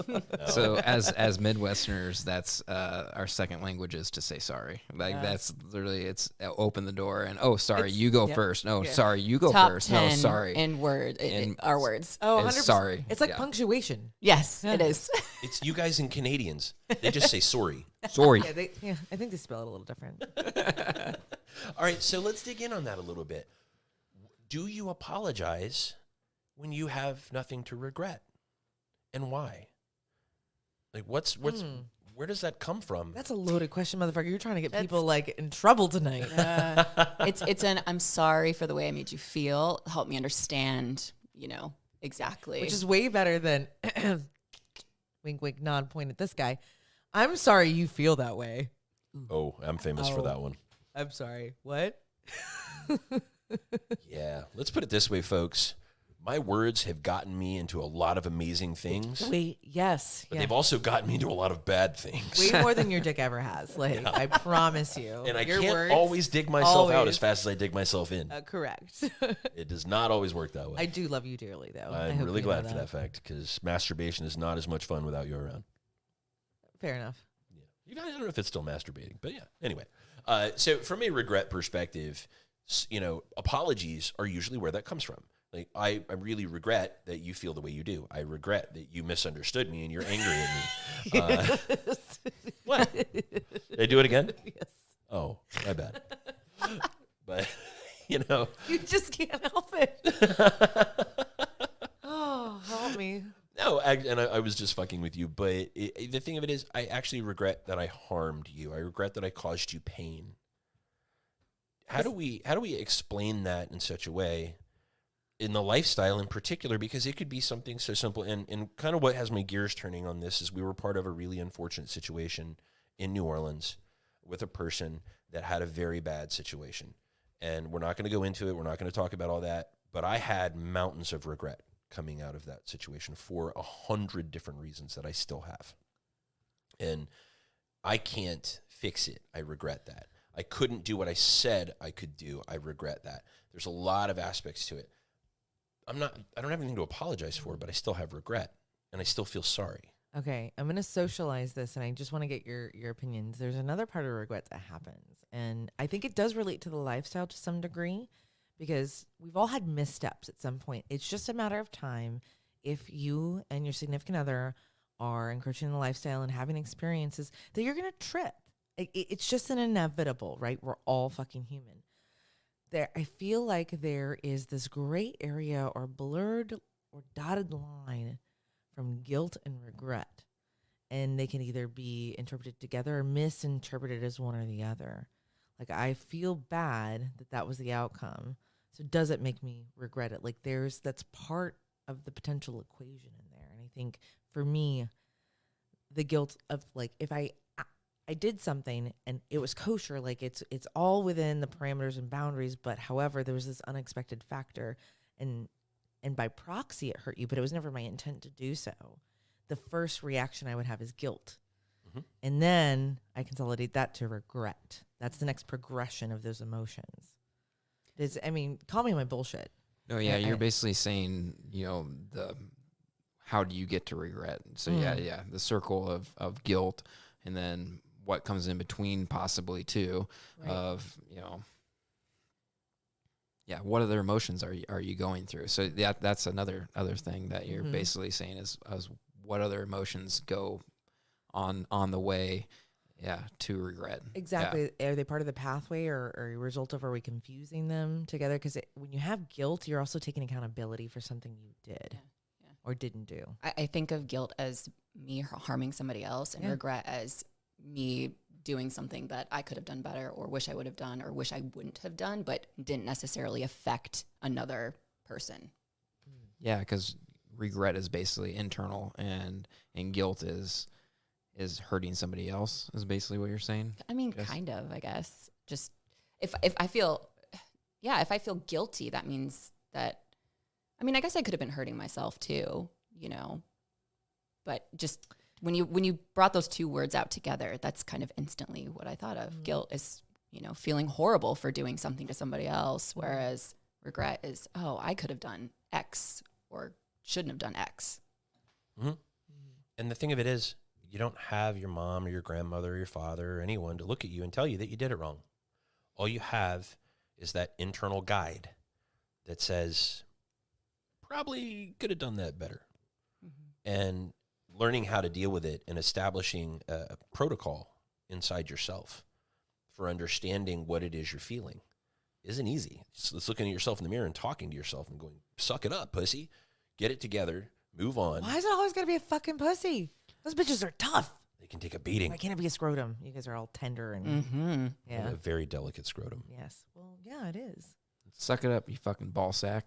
No. So as Midwesterners, that's our second language is to say sorry. Like that's literally, it's open the door and sorry, you go first. No, sorry, you go Top first. 10 No, sorry. in our words. Oh, Is 100%. sorry. It's like Yeah. punctuation. Yes, it is. It's you guys and Canadians. They just say sorry. Sorry. Yeah, I think they spell it a little different. All right, so let's dig in on that a little bit. Do you apologize when you have nothing to regret? And why? Like what's where does that come from? That's a loaded question, motherfucker. You're trying to get people like in trouble tonight. It's an I'm sorry for the way I made you feel. Help me understand, exactly. Which is way better than wink, wink, nod, point at this guy. I'm sorry you feel that way. Oh, I'm famous for that one. I'm sorry. What? Yeah. Let's put it this way, folks. my words have gotten me into a lot of amazing things. Wait, yes. But they've also gotten me into a lot of bad things. Way more than your dick ever has. Like, I promise you. And I your can't words, always dig myself out always. as fast as I dig myself in. Correct. It does not always work that way. I do love you dearly, though. I I'm hope really you know glad for that fact, because masturbation is not as much fun without you around. Fair enough. Yeah. I don't know if it's still masturbating, but yeah. Anyway, so from a regret perspective, apologies are usually where that comes from. Like, I really regret that you feel the way you do. I regret that you misunderstood me and you're angry at me. What? Did I do it again? Yes. Oh, my bad. But, You just can't help it. Oh, help me. No, I was just fucking with you. But the thing of it is, I actually regret that I harmed you. I regret that I caused you pain. How do we explain that in such a way, in the lifestyle in particular? Because it could be something so simple. And kind of what has my gears turning on this is we were part of a really unfortunate situation in New Orleans with a person that had a very bad situation. And we're not going to go into it. We're not going to talk about all that. But I had mountains of regret coming out of that situation for 100 different reasons that I still have. And I can't fix it. I regret that. I couldn't do what I said I could do. I regret that. There's a lot of aspects to it. I don't have anything to apologize for, but I still have regret, and I still feel sorry. Okay, I'm going to socialize this, and I just want to get your opinions. There's another part of regret that happens, and I think it does relate to the lifestyle to some degree, because we've all had missteps at some point. It's just a matter of time if you and your significant other are encroaching in the lifestyle and having experiences that you're going to trip. It's just an inevitable, right? We're all fucking human. I feel like there is this gray area or blurred or dotted line from guilt and regret. And they can either be interpreted together or misinterpreted as one or the other. Like, I feel bad that was the outcome. So does it make me regret it? Like, that's part of the potential equation in there. And I think for me, the guilt of, like, if I did something and it was kosher, like it's all within the parameters and boundaries, but however, there was this unexpected factor and by proxy it hurt you, but it was never my intent to do so. The first reaction I would have is guilt. Mm-hmm. And then I consolidate that to regret. That's the next progression of those emotions. Call me my bullshit. No, yeah, you're basically saying, how do you get to regret? So yeah, the circle of guilt, and then what comes in between possibly too, right. Of, what other emotions are you going through? So that's other thing that you're basically saying is what other emotions go on the way, to regret. Exactly. Yeah. Are they part of the pathway or a result of, are we confusing them together? Because when you have guilt, you're also taking accountability for something you did or didn't do. I think of guilt as me harming somebody else, and regret as me doing something that I could have done better or wish I would have done or wish I wouldn't have done, but didn't necessarily affect another person. Yeah, because regret is basically internal, and guilt is hurting somebody else, is basically what you're saying. I mean, kind of, I guess. Just if I feel guilty, that means that, I guess I could have been hurting myself too, but just when you brought those two words out together, that's kind of instantly what I thought of. Mm-hmm. Guilt is, feeling horrible for doing something to somebody else, whereas regret is, I could have done X or shouldn't have done X. Mm-hmm. And the thing of it is, you don't have your mom or your grandmother or your father or anyone to look at you and tell you that you did it wrong. All you have is that internal guide that says, probably could have done that better. Mm-hmm. And learning how to deal with it and establishing a protocol inside yourself for understanding what it is you're feeling isn't easy. It's looking at yourself in the mirror and talking to yourself and going, suck it up, pussy. Get it together. Move on. Why is it always got to be a fucking pussy? Those bitches are tough. They can take a beating. Why can't it be a scrotum? You guys are all tender and a very delicate scrotum. Yes. Well, yeah, it is. Suck it up, you fucking ball sack.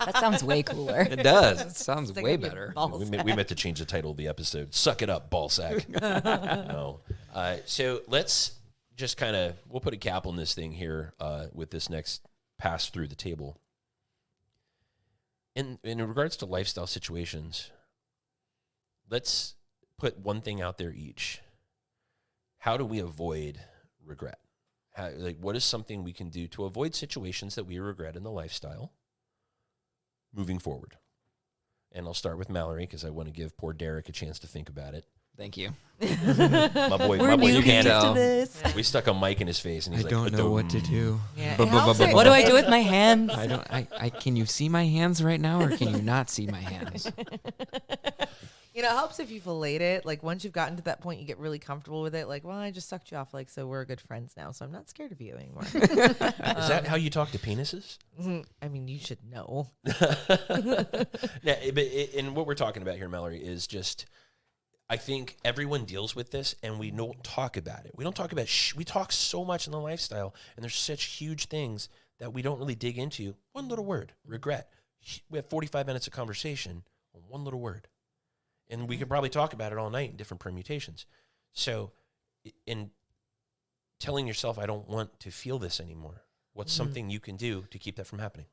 That sounds way cooler. It does. It sounds way better. We meant to change the title of the episode. Suck it up, ball sack. No. So let's just kind of, we'll put a cap on this thing here with this next pass through the table. In regards to lifestyle situations, let's put one thing out there each. How do we avoid regret? What is something we can do to avoid situations that we regret in the lifestyle moving forward? And I'll start with Mallory because I want to give poor Derek a chance to think about it. Thank you. My boy, We're Hannah. tell. to this. We stuck a mic in his face, and he's I like, don't know what to "Adum." do. Yeah, Bu- it bu- helps bu- it- bu- What do I do with my hands? I don't. I can you see my hands right now, or can you not see my hands? You know, it helps if you fillet it. Like once you've gotten to that point, you get really comfortable with it. Like, well, I just sucked you off. Like, so we're good friends now. So I'm not scared of you anymore. Is that how you talk to penises? I mean, you should know. And what we're talking about here, Mallory, is just, I think everyone deals with this, and we don't talk about it. We don't talk about we talk so much in the lifestyle, and there's such huge things that we don't really dig into. One little word, regret. We have 45 minutes of conversation on one little word. And we could probably talk about it all night in different permutations. So in telling yourself, I don't want to feel this anymore, what's something you can do to keep that from happening?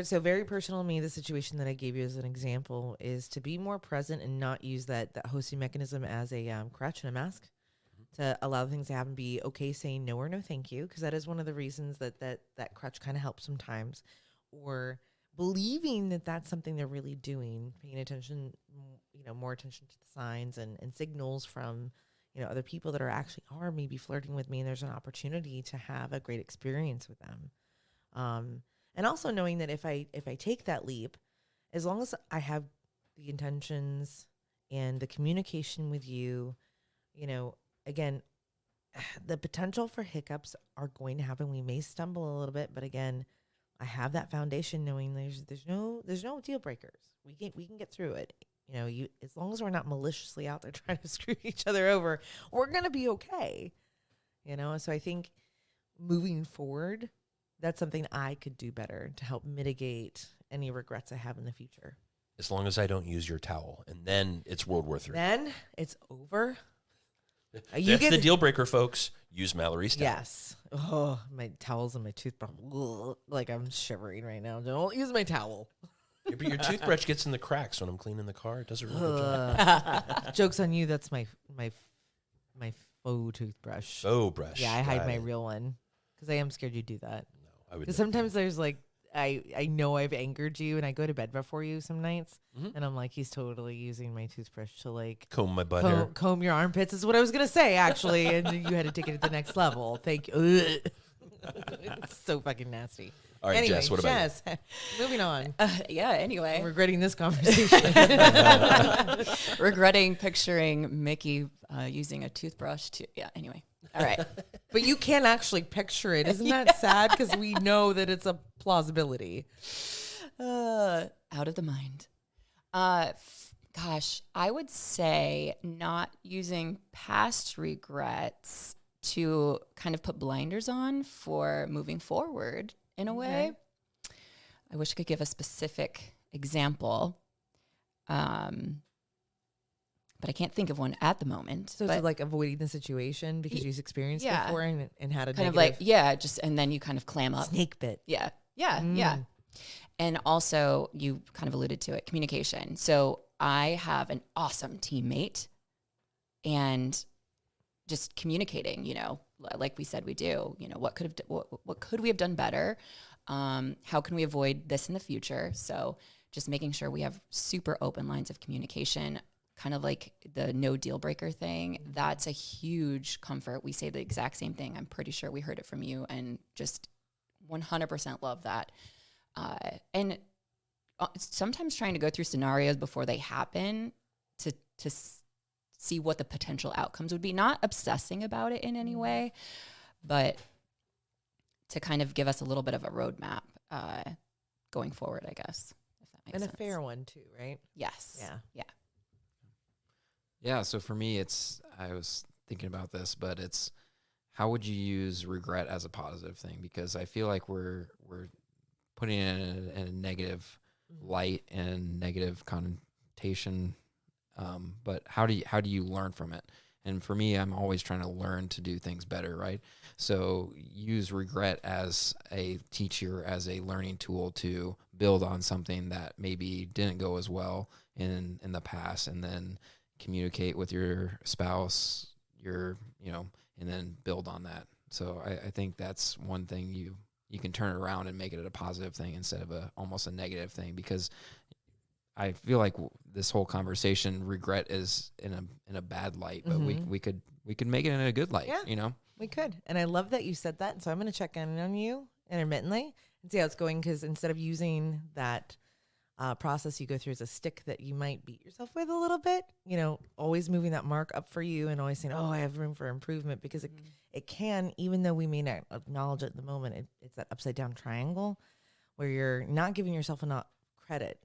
So very personal to me, the situation that I gave you as an example is to be more present and not use that hosting mechanism as a crutch and a mask to allow things to happen. Be okay saying no or no thank you, because that is one of the reasons that crutch kind of helps sometimes, or believing that that's something they're really doing, paying attention, more attention to the signs and signals from, other people that are maybe flirting with me, and there's an opportunity to have a great experience with them. And also knowing that if I take that leap, as long as I have the intentions and the communication with you, again, the potential for hiccups are going to happen. We may stumble a little bit, but again, I have that foundation knowing there's no deal breakers. We can get through it. As long as we're not maliciously out there trying to screw each other over, we're gonna be okay. So I think moving forward, that's something I could do better to help mitigate any regrets I have in the future. As long as I don't use your towel, and then it's World War III. Then it's over. That's the deal breaker, folks. Use Mallory's towel. Yes. Oh, my towels and my toothbrush. Ugh, like I'm shivering right now. Don't use my towel. Yeah, but your toothbrush gets in the cracks when I'm cleaning the car. It does a really good job. Joke's on you. That's my faux toothbrush. Faux brush. Yeah, I hide Got my it. real one because I am scared you do that. No, I would. Because never do sometimes there's like, I know I've angered you, and I go to bed before you some nights, and I'm like, he's totally using my toothbrush to like comb my butt hair. comb your armpits is what I was gonna say actually, and you had to take it to the next level. Thank you. It's so fucking nasty. All right, Anyway, Jess, what about you? Moving on. Anyway. I'm regretting this conversation. Regretting picturing Mickey using a toothbrush to, anyway. All right. But you can't actually picture it. Isn't that sad? Because we know that it's a plausibility. Out of the mind. Gosh, I would say not using past regrets to kind of put blinders on for moving forward in a way. I wish I could give a specific example. But I can't think of one at the moment. So it's like avoiding the situation because you've experienced it yeah. before and had a kind of negative like, and then you kind of clam up. snake bit. Yeah. And also, you kind of alluded to it, communication. So I have an awesome teammate, and just communicating, like we said we do, what could we have done better? How can we avoid this in the future? So just making sure we have super open lines of communication, kind of like the no deal breaker thing. That's a huge comfort. We say the exact same thing. I'm pretty sure we heard it from you, and just 100% love that. And sometimes trying to go through scenarios before they happen to see what the potential outcomes would be, not obsessing about it in any way, but to kind of give us a little bit of a roadmap going forward, I guess, if that makes sense. And a fair one too, right? Yes. Yeah. Yeah, so for me, I was thinking about this, but it's how would you use regret as a positive thing? Because I feel like we're putting it in a negative light and negative connotation, but how do you learn from it? And for me, I'm always trying to learn to do things better, right? So use regret as a teacher, as a learning tool to build on something that maybe didn't go as well in the past, and then communicate with your spouse, and then build on that. So I think that's one thing you can turn it around and make it a positive thing instead of almost a negative thing, because I feel like this whole conversation, regret is in a bad light, but we could make it in a good light, We could. And I love that you said that. So I'm going to check in on you intermittently and see how it's going, because instead of using that process you go through as a stick that you might beat yourself with a little bit, always moving that mark up for you and always saying, oh, I have room for improvement, because it can, even though we may not acknowledge it at the moment, it's that upside down triangle where you're not giving yourself enough credit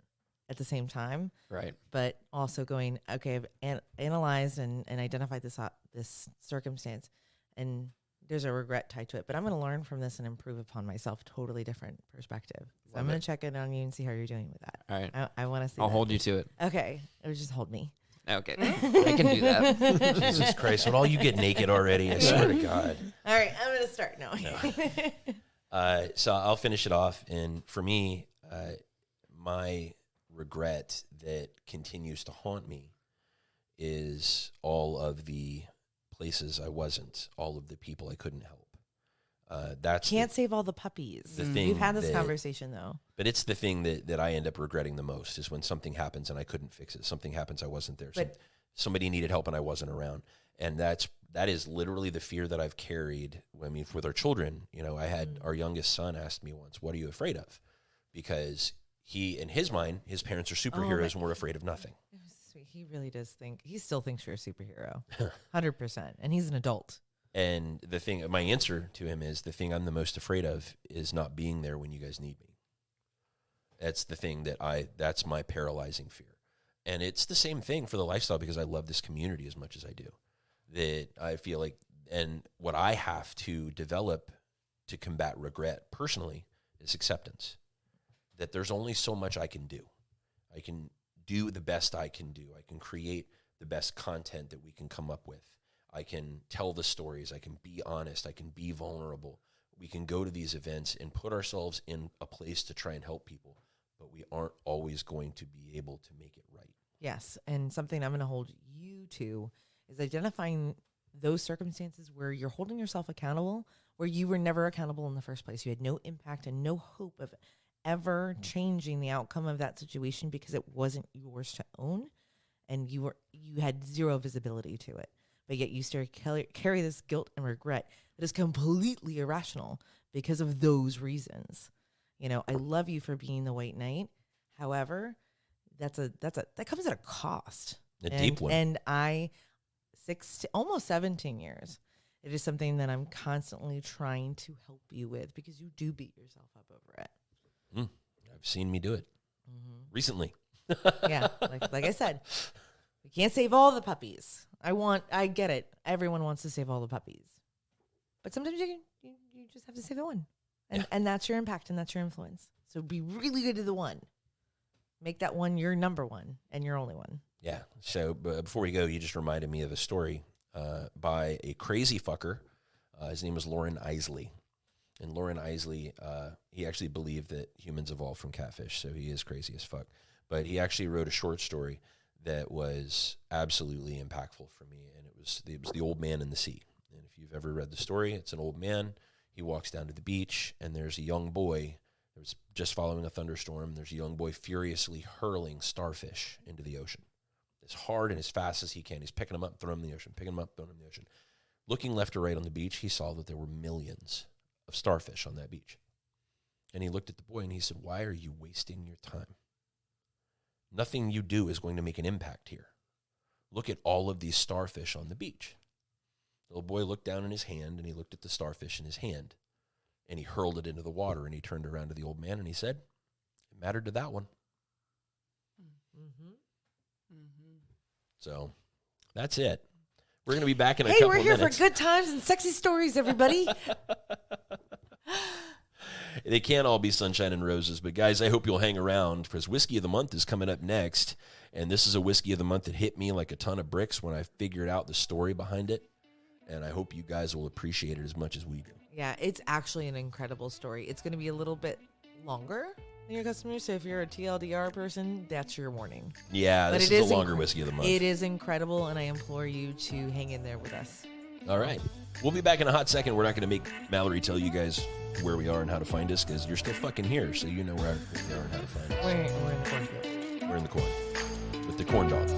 at the same time, right? But also going, okay, I've analyzed and identified this circumstance, and there's a regret tied to it, but I'm going to learn from this and improve upon myself. Totally different perspective. So I'm going to check in on you and see how you're doing with that. All right. I want to see. I'll hold you to it. Okay. It was just hold me. Okay. I can do that. Jesus Christ. When all you get naked already, I swear to God. All right. I'm going to start now. No. So I'll finish it off. And for me, my regret that continues to haunt me is all of the places I wasn't, all of the people I couldn't help. Can't save all the puppies. The thing We've had this conversation though. But it's the thing that I end up regretting the most, is when something happens and I couldn't fix it. Something happens, I wasn't there. Somebody needed help and I wasn't around. And that is literally the fear that I've carried. With our children, I had our youngest son asked me once, "What are you afraid of?" Because in his mind, his parents are superheroes and we're afraid of nothing. Sweet. He really does he still thinks you're a superhero. 100%. And he's an adult. And my answer to him is, the thing I'm the most afraid of is not being there when you guys need me. That's the thing that's my paralyzing fear. And it's the same thing for the lifestyle, because I love this community as much as I do. That I feel like, and what I have to develop to combat regret personally is acceptance. That there's only so much I can do. I can do the best I can do. I can create the best content that we can come up with. I can tell the stories. I can be honest. I can be vulnerable. We can go to these events and put ourselves in a place to try and help people, but we aren't always going to be able to make it right. Yes. And something I'm going to hold you to is identifying those circumstances where you're holding yourself accountable, where you were never accountable in the first place. You had no impact and no hope of ever changing the outcome of that situation because it wasn't yours to own, and you had zero visibility to it. But yet you still carry this guilt and regret that is completely irrational because of those reasons. I love you for being the white knight. However, that comes at a cost. A deep one. And almost 17 years, it is something that I'm constantly trying to help you with, because you do beat yourself up over it. I've seen me do it recently. Yeah, like I said, we can't save all the puppies. I get it. Everyone wants to save all the puppies, but sometimes you just have to save the one, and that's your impact and that's your influence. So be really good to the one. Make that one your number one and your only one. Yeah. So before we go, you just reminded me of a story by a crazy fucker. His name was Loren Isley. And Loren Isley, he actually believed that humans evolved from catfish, so he is crazy as fuck. But he actually wrote a short story that was absolutely impactful for me, and it was The Old Man in the Sea. And if you've ever read the story, it's an old man. He walks down to the beach, and there's a young boy. It was just following a thunderstorm. There's a young boy furiously hurling starfish into the ocean as hard and as fast as he can. He's picking them up, throwing them in the ocean, picking them up, throwing them in the ocean. Looking left or right on the beach, he saw that there were millions of starfish on that beach. And he looked at the boy and he said, "Why are you wasting your time? Nothing you do is going to make an impact here. Look at all of these starfish on the beach." The little boy looked down in his hand and he looked at the starfish in his hand, and he hurled it into the water, and he turned around to the old man and he said, "It mattered to that one." So that's it. We're going to be back in a couple of minutes. Hey, we're here for good times and sexy stories, everybody. They can't all be sunshine and roses. But, guys, I hope you'll hang around because Whiskey of the Month is coming up next. And this is a Whiskey of the Month that hit me like a ton of bricks when I figured out the story behind it. And I hope you guys will appreciate it as much as we do. Yeah, it's actually an incredible story. It's going to be a little bit longer than your customers. So if you're a TLDR person, that's your warning. Yeah, But this it is is a longer Whiskey of the Month. It is incredible, and I implore you to hang in there with us. All right. We'll be back in a hot second. We're not going to make Mallory tell you guys where we are and how to find us because you're still fucking here, so you know where we are and how to find us. We're in the cornfield. We're in the corn with the corn dog.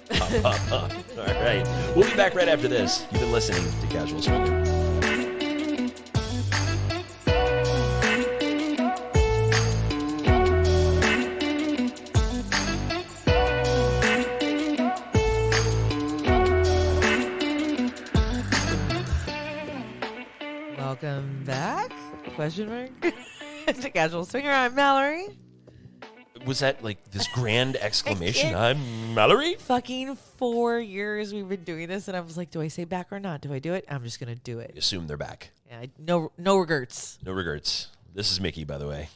Pop, pop, pop. All right. We'll be back right after this. You've been listening to Casual Swinger. Welcome back? Question mark? To Casual Swinger. I'm Mallory. Was that like this grand exclamation? can't- I'm Mallory? Fucking 4 years we've been doing this, and I was like, do I say back or not? Do I do it? I'm just going to do it. Assume they're back. Yeah, no regrets. No regrets. This is Mickey, by the way.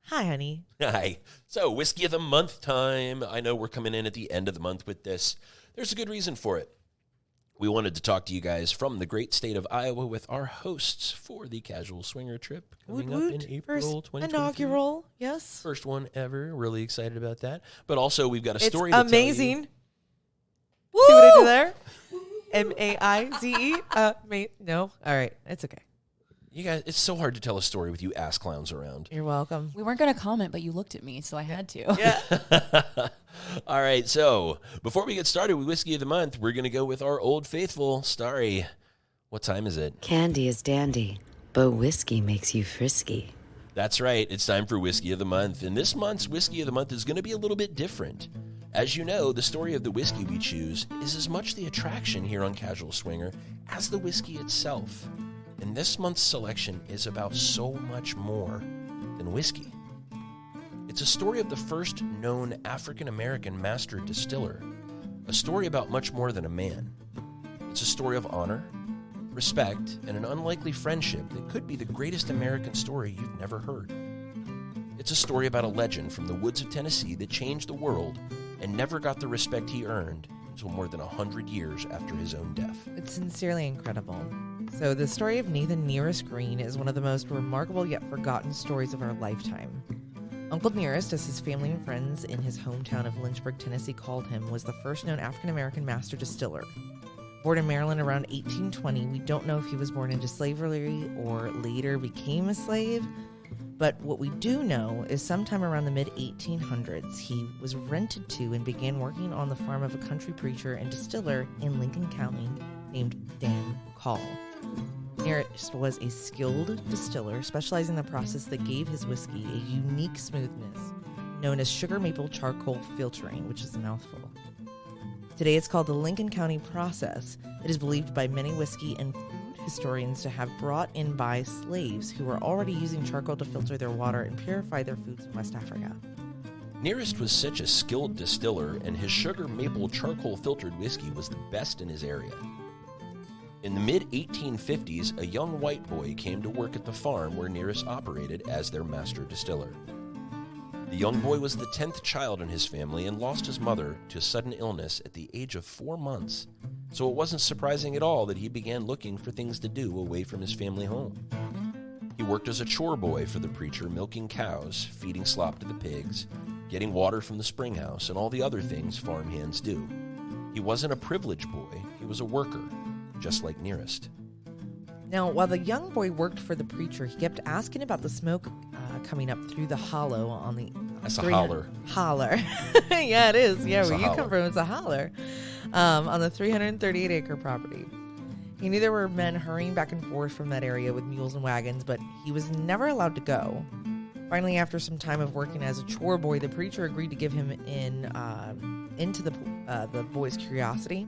Hi, honey. Hi. So, Whiskey of the Month time. I know we're coming in at the end of the month with this. There's a good reason for it. We wanted to talk to you guys from the great state of Iowa with our hosts for the Casual Swinger trip coming up in April First 2023. inaugural, yes. First one ever. Really excited about that. But also, we've got a It's story to amazing. tell you. See what I did there? M-A-I-Z-E. No? All right. It's okay. You guys, it's so hard to tell a story with you ass clowns around. You're welcome. We weren't going to comment, but you looked at me, so I had to. Yeah. All right, so before we get started with Whiskey of the Month, we're going to go with our old faithful Starry. What time is it? Candy is dandy, but whiskey makes you frisky. That's right. It's time for Whiskey of the Month. And this month's Whiskey of the Month is going to be a little bit different. As you know, the story of the whiskey we choose is as much the attraction here on Casual Swinger as the whiskey itself. And this month's selection is about so much more than whiskey. It's a story of the first known African-American master distiller. A story about much more than a man. It's a story of honor, respect, and an unlikely friendship that could be the greatest American story you've never heard. It's a story about a legend from the woods of Tennessee that changed the world and never got the respect he earned until more than 100 years after his own death. It's sincerely incredible. So the story of Nathan Nearest Green is one of the most remarkable yet forgotten stories of our lifetime. Uncle Nearest, as his family and friends in his hometown of Lynchburg, Tennessee called him, was the first known African-American master distiller. Born in Maryland around 1820, we don't know if he was born into slavery or later became a slave, but what we do know is sometime around the mid-1800s, he was rented to and began working on the farm of a country preacher and distiller in Lincoln County named Dan Call. Nearest was a skilled distiller specializing in the process that gave his whiskey a unique smoothness known as sugar maple charcoal filtering, which is a mouthful. Today it's called the Lincoln County process. It is believed by many whiskey and food historians to have brought in by slaves who were already using charcoal to filter their water and purify their foods in West Africa. Nearest was such a skilled distiller, and his sugar maple charcoal filtered whiskey was the best in his area. In the mid-1850s, a young white boy came to work at the farm where Nearest operated as their master distiller. The young boy was the 10th child in his family and lost his mother to sudden illness at the age of 4 months, so it wasn't surprising at all that he began looking for things to do away from his family home. He worked as a chore boy for the preacher, milking cows, feeding slop to the pigs, getting water from the spring house, and all the other things farm hands do. He wasn't a privileged boy, he was a worker, just like Nearest. Now, while the young boy worked for the preacher, he kept asking about the smoke coming up through the hollow on the... That's a holler. Holler. Yeah, it is. Yeah, It's where a you holler. come from, it's a holler. On the 338-acre property. He knew there were men hurrying back and forth from that area with mules and wagons, but he was never allowed to go. Finally, after some time of working as a chore boy, the preacher agreed to give him into the boy's curiosity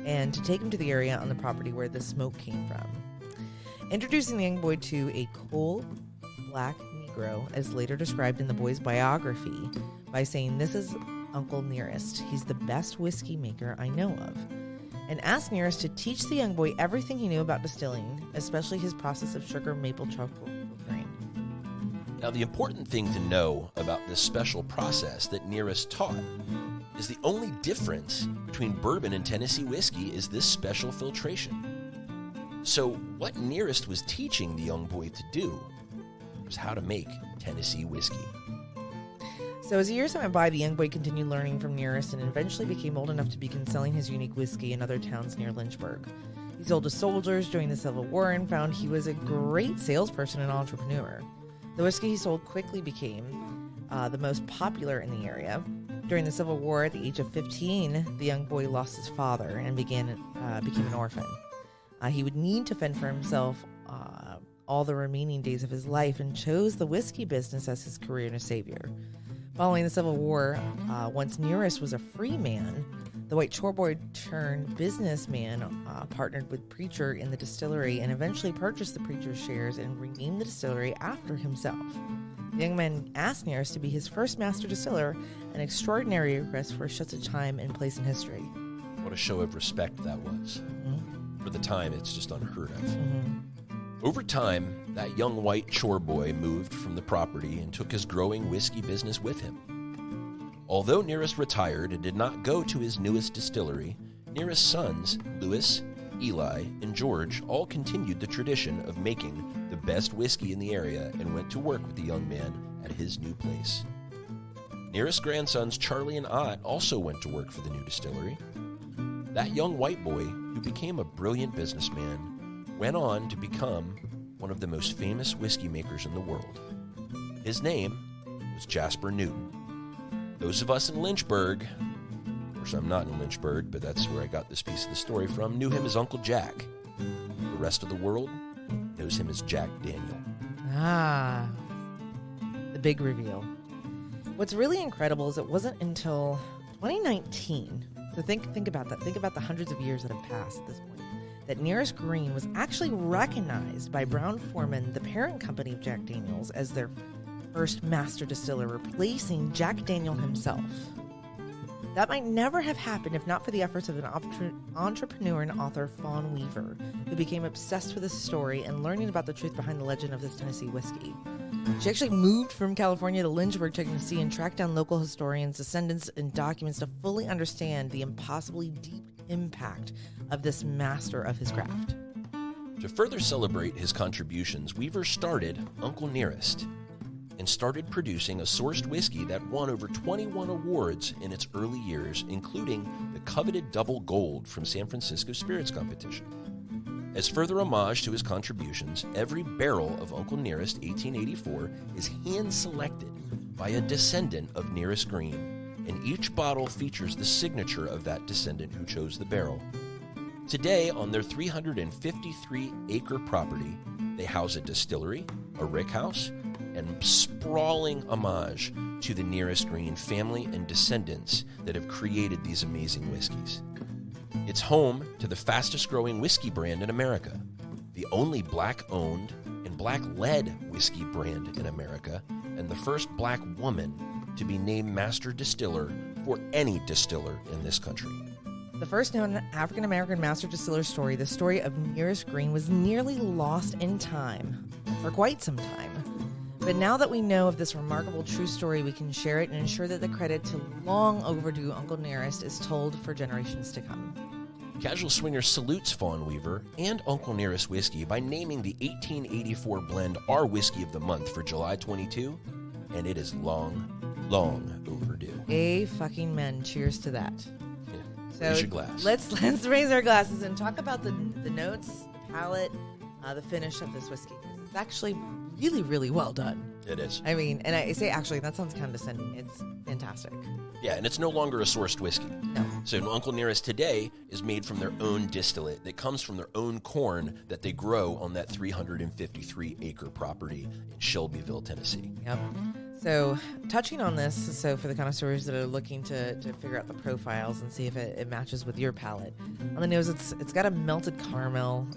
and to take him to the area on the property where the smoke came from. Introducing the young boy to a coal-black Negro, as later described in the boy's biography, by saying, "This is Uncle Nearest. He's the best whiskey maker I know of," and asked Nearest to teach the young boy everything he knew about distilling, especially his process of sugar maple charcoal filtering. Now, the important thing to know about this special process that Nearest taught is the only difference between bourbon and Tennessee whiskey is this special filtration. So what Nearest was teaching the young boy to do was how to make Tennessee whiskey. So as the years went by, the young boy continued learning from Nearest and eventually became old enough to begin selling his unique whiskey in other towns near Lynchburg. He sold to soldiers during the Civil War and found he was a great salesperson and entrepreneur. The whiskey he sold quickly became the most popular in the area. During the Civil War, at the age of 15, the young boy lost his father and became an orphan. He would need to fend for himself all the remaining days of his life and chose the whiskey business as his career and a savior. Following the Civil War, once Nearest was a free man, the white choreboy turned businessman partnered with Preacher in the distillery and eventually purchased the Preacher's shares and renamed the distillery after himself. The young man asked Nearest to be his first master distiller, an extraordinary request for such a time and place in history. What a show of respect that was. Mm-hmm. For the time, it's just unheard of. Mm-hmm. Over time, that young white chore boy moved from the property and took his growing whiskey business with him. Although Nearest retired and did not go to his newest distillery, Nearest's sons, Louis, Eli, and George, all continued the tradition of making the best whiskey in the area and went to work with the young man at his new place. Nearest's grandsons, Charlie and Ott, also went to work for the new distillery. That young white boy, who became a brilliant businessman, went on to become one of the most famous whiskey makers in the world. His name was Jasper Newton. Those of us in Lynchburg, of course I'm not in Lynchburg, but that's where I got this piece of the story from, knew him as Uncle Jack. The rest of the world knows him as Jack Daniel. Ah, the big reveal. What's really incredible is it wasn't until 2019, so think about that. Think about the hundreds of years that have passed at this point, that Nearest Green was actually recognized by Brown-Forman, the parent company of Jack Daniel's, as their first master distiller, replacing Jack Daniel himself. That might never have happened if not for the efforts of an entrepreneur and author, Fawn Weaver, who became obsessed with this story and learning about the truth behind the legend of this Tennessee whiskey. She actually moved from California to Lynchburg, Tennessee, and tracked down local historians, descendants, and documents to fully understand the impossibly deep impact of this master of his craft. To further celebrate his contributions, Weaver started Uncle Nearest and started producing a sourced whiskey that won over 21 awards in its early years, including the coveted double gold from San Francisco Spirits Competition. As further homage to his contributions, every barrel of Uncle Nearest 1884 is hand-selected by a descendant of Nearest Green, and each bottle features the signature of that descendant who chose the barrel. Today, on their 353-acre property, they house a distillery, a rickhouse, and sprawling homage to the Nearest Green family and descendants that have created these amazing whiskeys. It's home to the fastest-growing whiskey brand in America, the only black-owned and black-led whiskey brand in America, and the first black woman to be named master distiller for any distiller in this country. The first known African-American master distiller story, the story of Nearest Green, was nearly lost in time for quite some time. But now that we know of this remarkable true story, we can share it and ensure that the credit to long overdue Uncle Nearest is told for generations to come. Casual Swingers salutes Fawn Weaver and Uncle Nearest Whiskey by naming the 1884 blend our Whiskey of the Month for July 22, and it is long, long overdue. Fucking cheers to that. Yeah. Raise your glass. Let's raise our glasses and talk about the notes, the palate, the finish of this whiskey. It's actually really, really well done. It is. I mean, and I say actually, that sounds condescending. It's fantastic. Yeah, and it's no longer a sourced whiskey. No. So Uncle Nearest today is made from their own distillate that comes from their own corn that they grow on that 353-acre property in Shelbyville, Tennessee. Yep. So touching on this, so for the connoisseurs that are looking to figure out the profiles and see if it matches with your palate, on the nose it's got a melted caramel,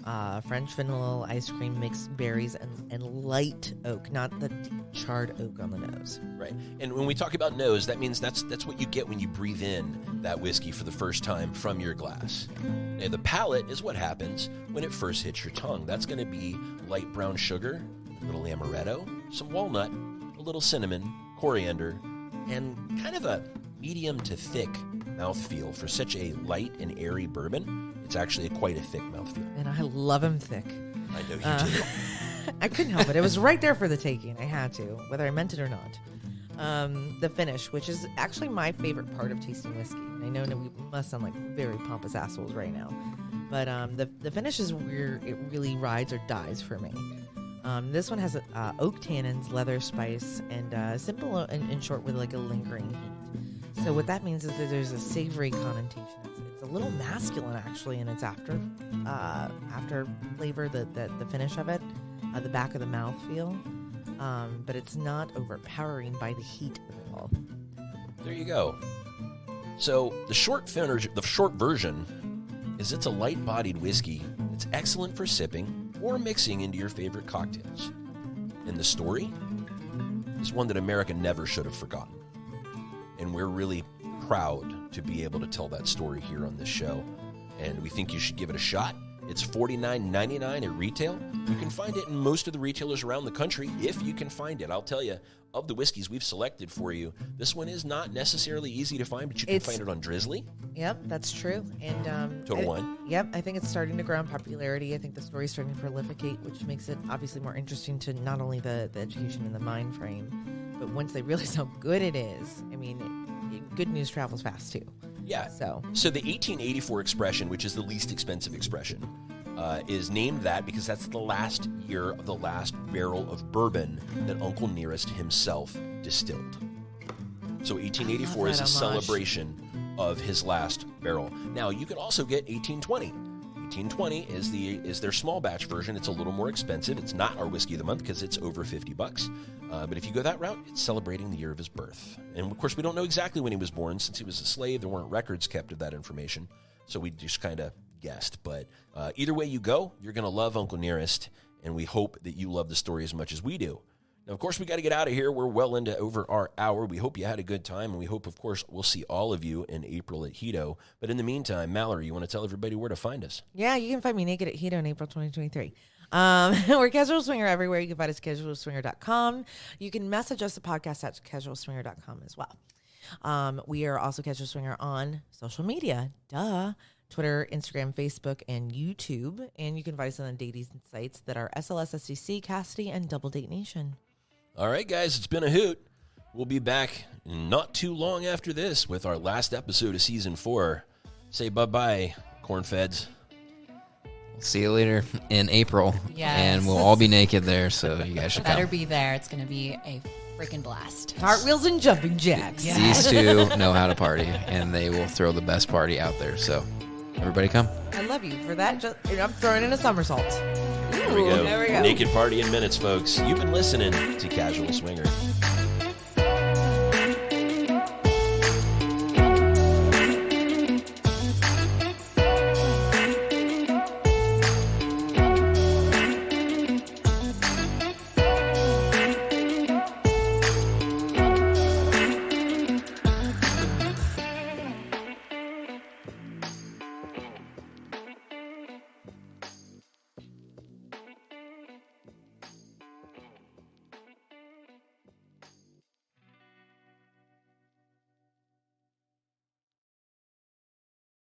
French vanilla ice cream, mixed berries, and light oak, not the deep charred oak on the nose. Right. And when we talk about nose, that means that's what you get when you breathe in that whiskey for the first time from your glass. Now, the palate is what happens when it first hits your tongue. That's going to be light brown sugar, a little amaretto, some walnut, little cinnamon, coriander, and kind of a medium to thick mouthfeel for such a light and airy bourbon. It's actually quite a thick mouthfeel. And I love them thick. I know you do. I couldn't help it. It was right there for the taking. I had to, whether I meant it or not. The finish, which is actually my favorite part of tasting whiskey. I know that we must sound like very pompous assholes right now, but the finish is where it really rides or dies for me. This one has oak tannins, leather spice, and simple and short with like a lingering heat. So what that means is that there's a savory connotation. It's a little masculine actually in its after flavor, the finish of it, the back of the mouth feel. But it's not overpowering by the heat of it all. There you go. So the short version is it's a light-bodied whiskey. It's excellent for sipping or mixing into your favorite cocktails. And the story is one that America never should have forgotten. And we're really proud to be able to tell that story here on this show. And we think you should give it a shot. It's $49.99 at retail. You can find it in most of the retailers around the country if you can find it. I'll tell you, of the whiskeys we've selected for you, this one is not necessarily easy to find, but you can find it on Drizzly. Yep, that's true. And Total Wine. Yep, I think it's starting to grow in popularity. I think the story's starting to proliferate, which makes it obviously more interesting to not only the education and the mind frame, but once they realize how good it is, I mean, good news travels fast too. Yeah. So the 1884 expression, which is the least expensive expression, is named that because that's the last year of the last barrel of bourbon that Uncle Nearest himself distilled. So 1884 is a celebration of his last barrel. Now, you can also get 1820. 1820 is their small batch version. It's a little more expensive. It's not our whiskey of the month because it's over $50. But if you go that route, it's celebrating the year of his birth. And of course, we don't know exactly when he was born since he was a slave. There weren't records kept of that information. So we just kind of guessed. But either way you go, you're going to love Uncle Nearest. And we hope that you love the story as much as we do. Now, of course, we got to get out of here. We're well into over our hour. We hope you had a good time, and we hope, of course, we'll see all of you in April at Hedo. But in the meantime, Mallory, you want to tell everybody where to find us? yeah, you can find me naked at Hedo in April 2023. We're Casual Swinger everywhere. You can find us at casualswinger.com. You can message us at podcast at casualswinger.com as well. We are also Casual Swinger on social media. Twitter, Instagram, Facebook, and YouTube. And you can find us on the dating sites that are SLS, SDC, Cassidy, and Double Date Nation. All right, guys, it's been a hoot. We'll be back not too long after this with our last episode of Season 4. Say bye-bye, CornFeds. We'll see you later in April. Yes. And we'll all be naked there, so you guys should Better come. be there. It's going to be a freaking blast. Cartwheels and jumping jacks. Yeah. These two know how to party, and they will throw the best party out there. So everybody come. I love you for that. I'm throwing in a somersault. There we go. There we go. Naked party in minutes, folks. You've been listening to Casual Swinger.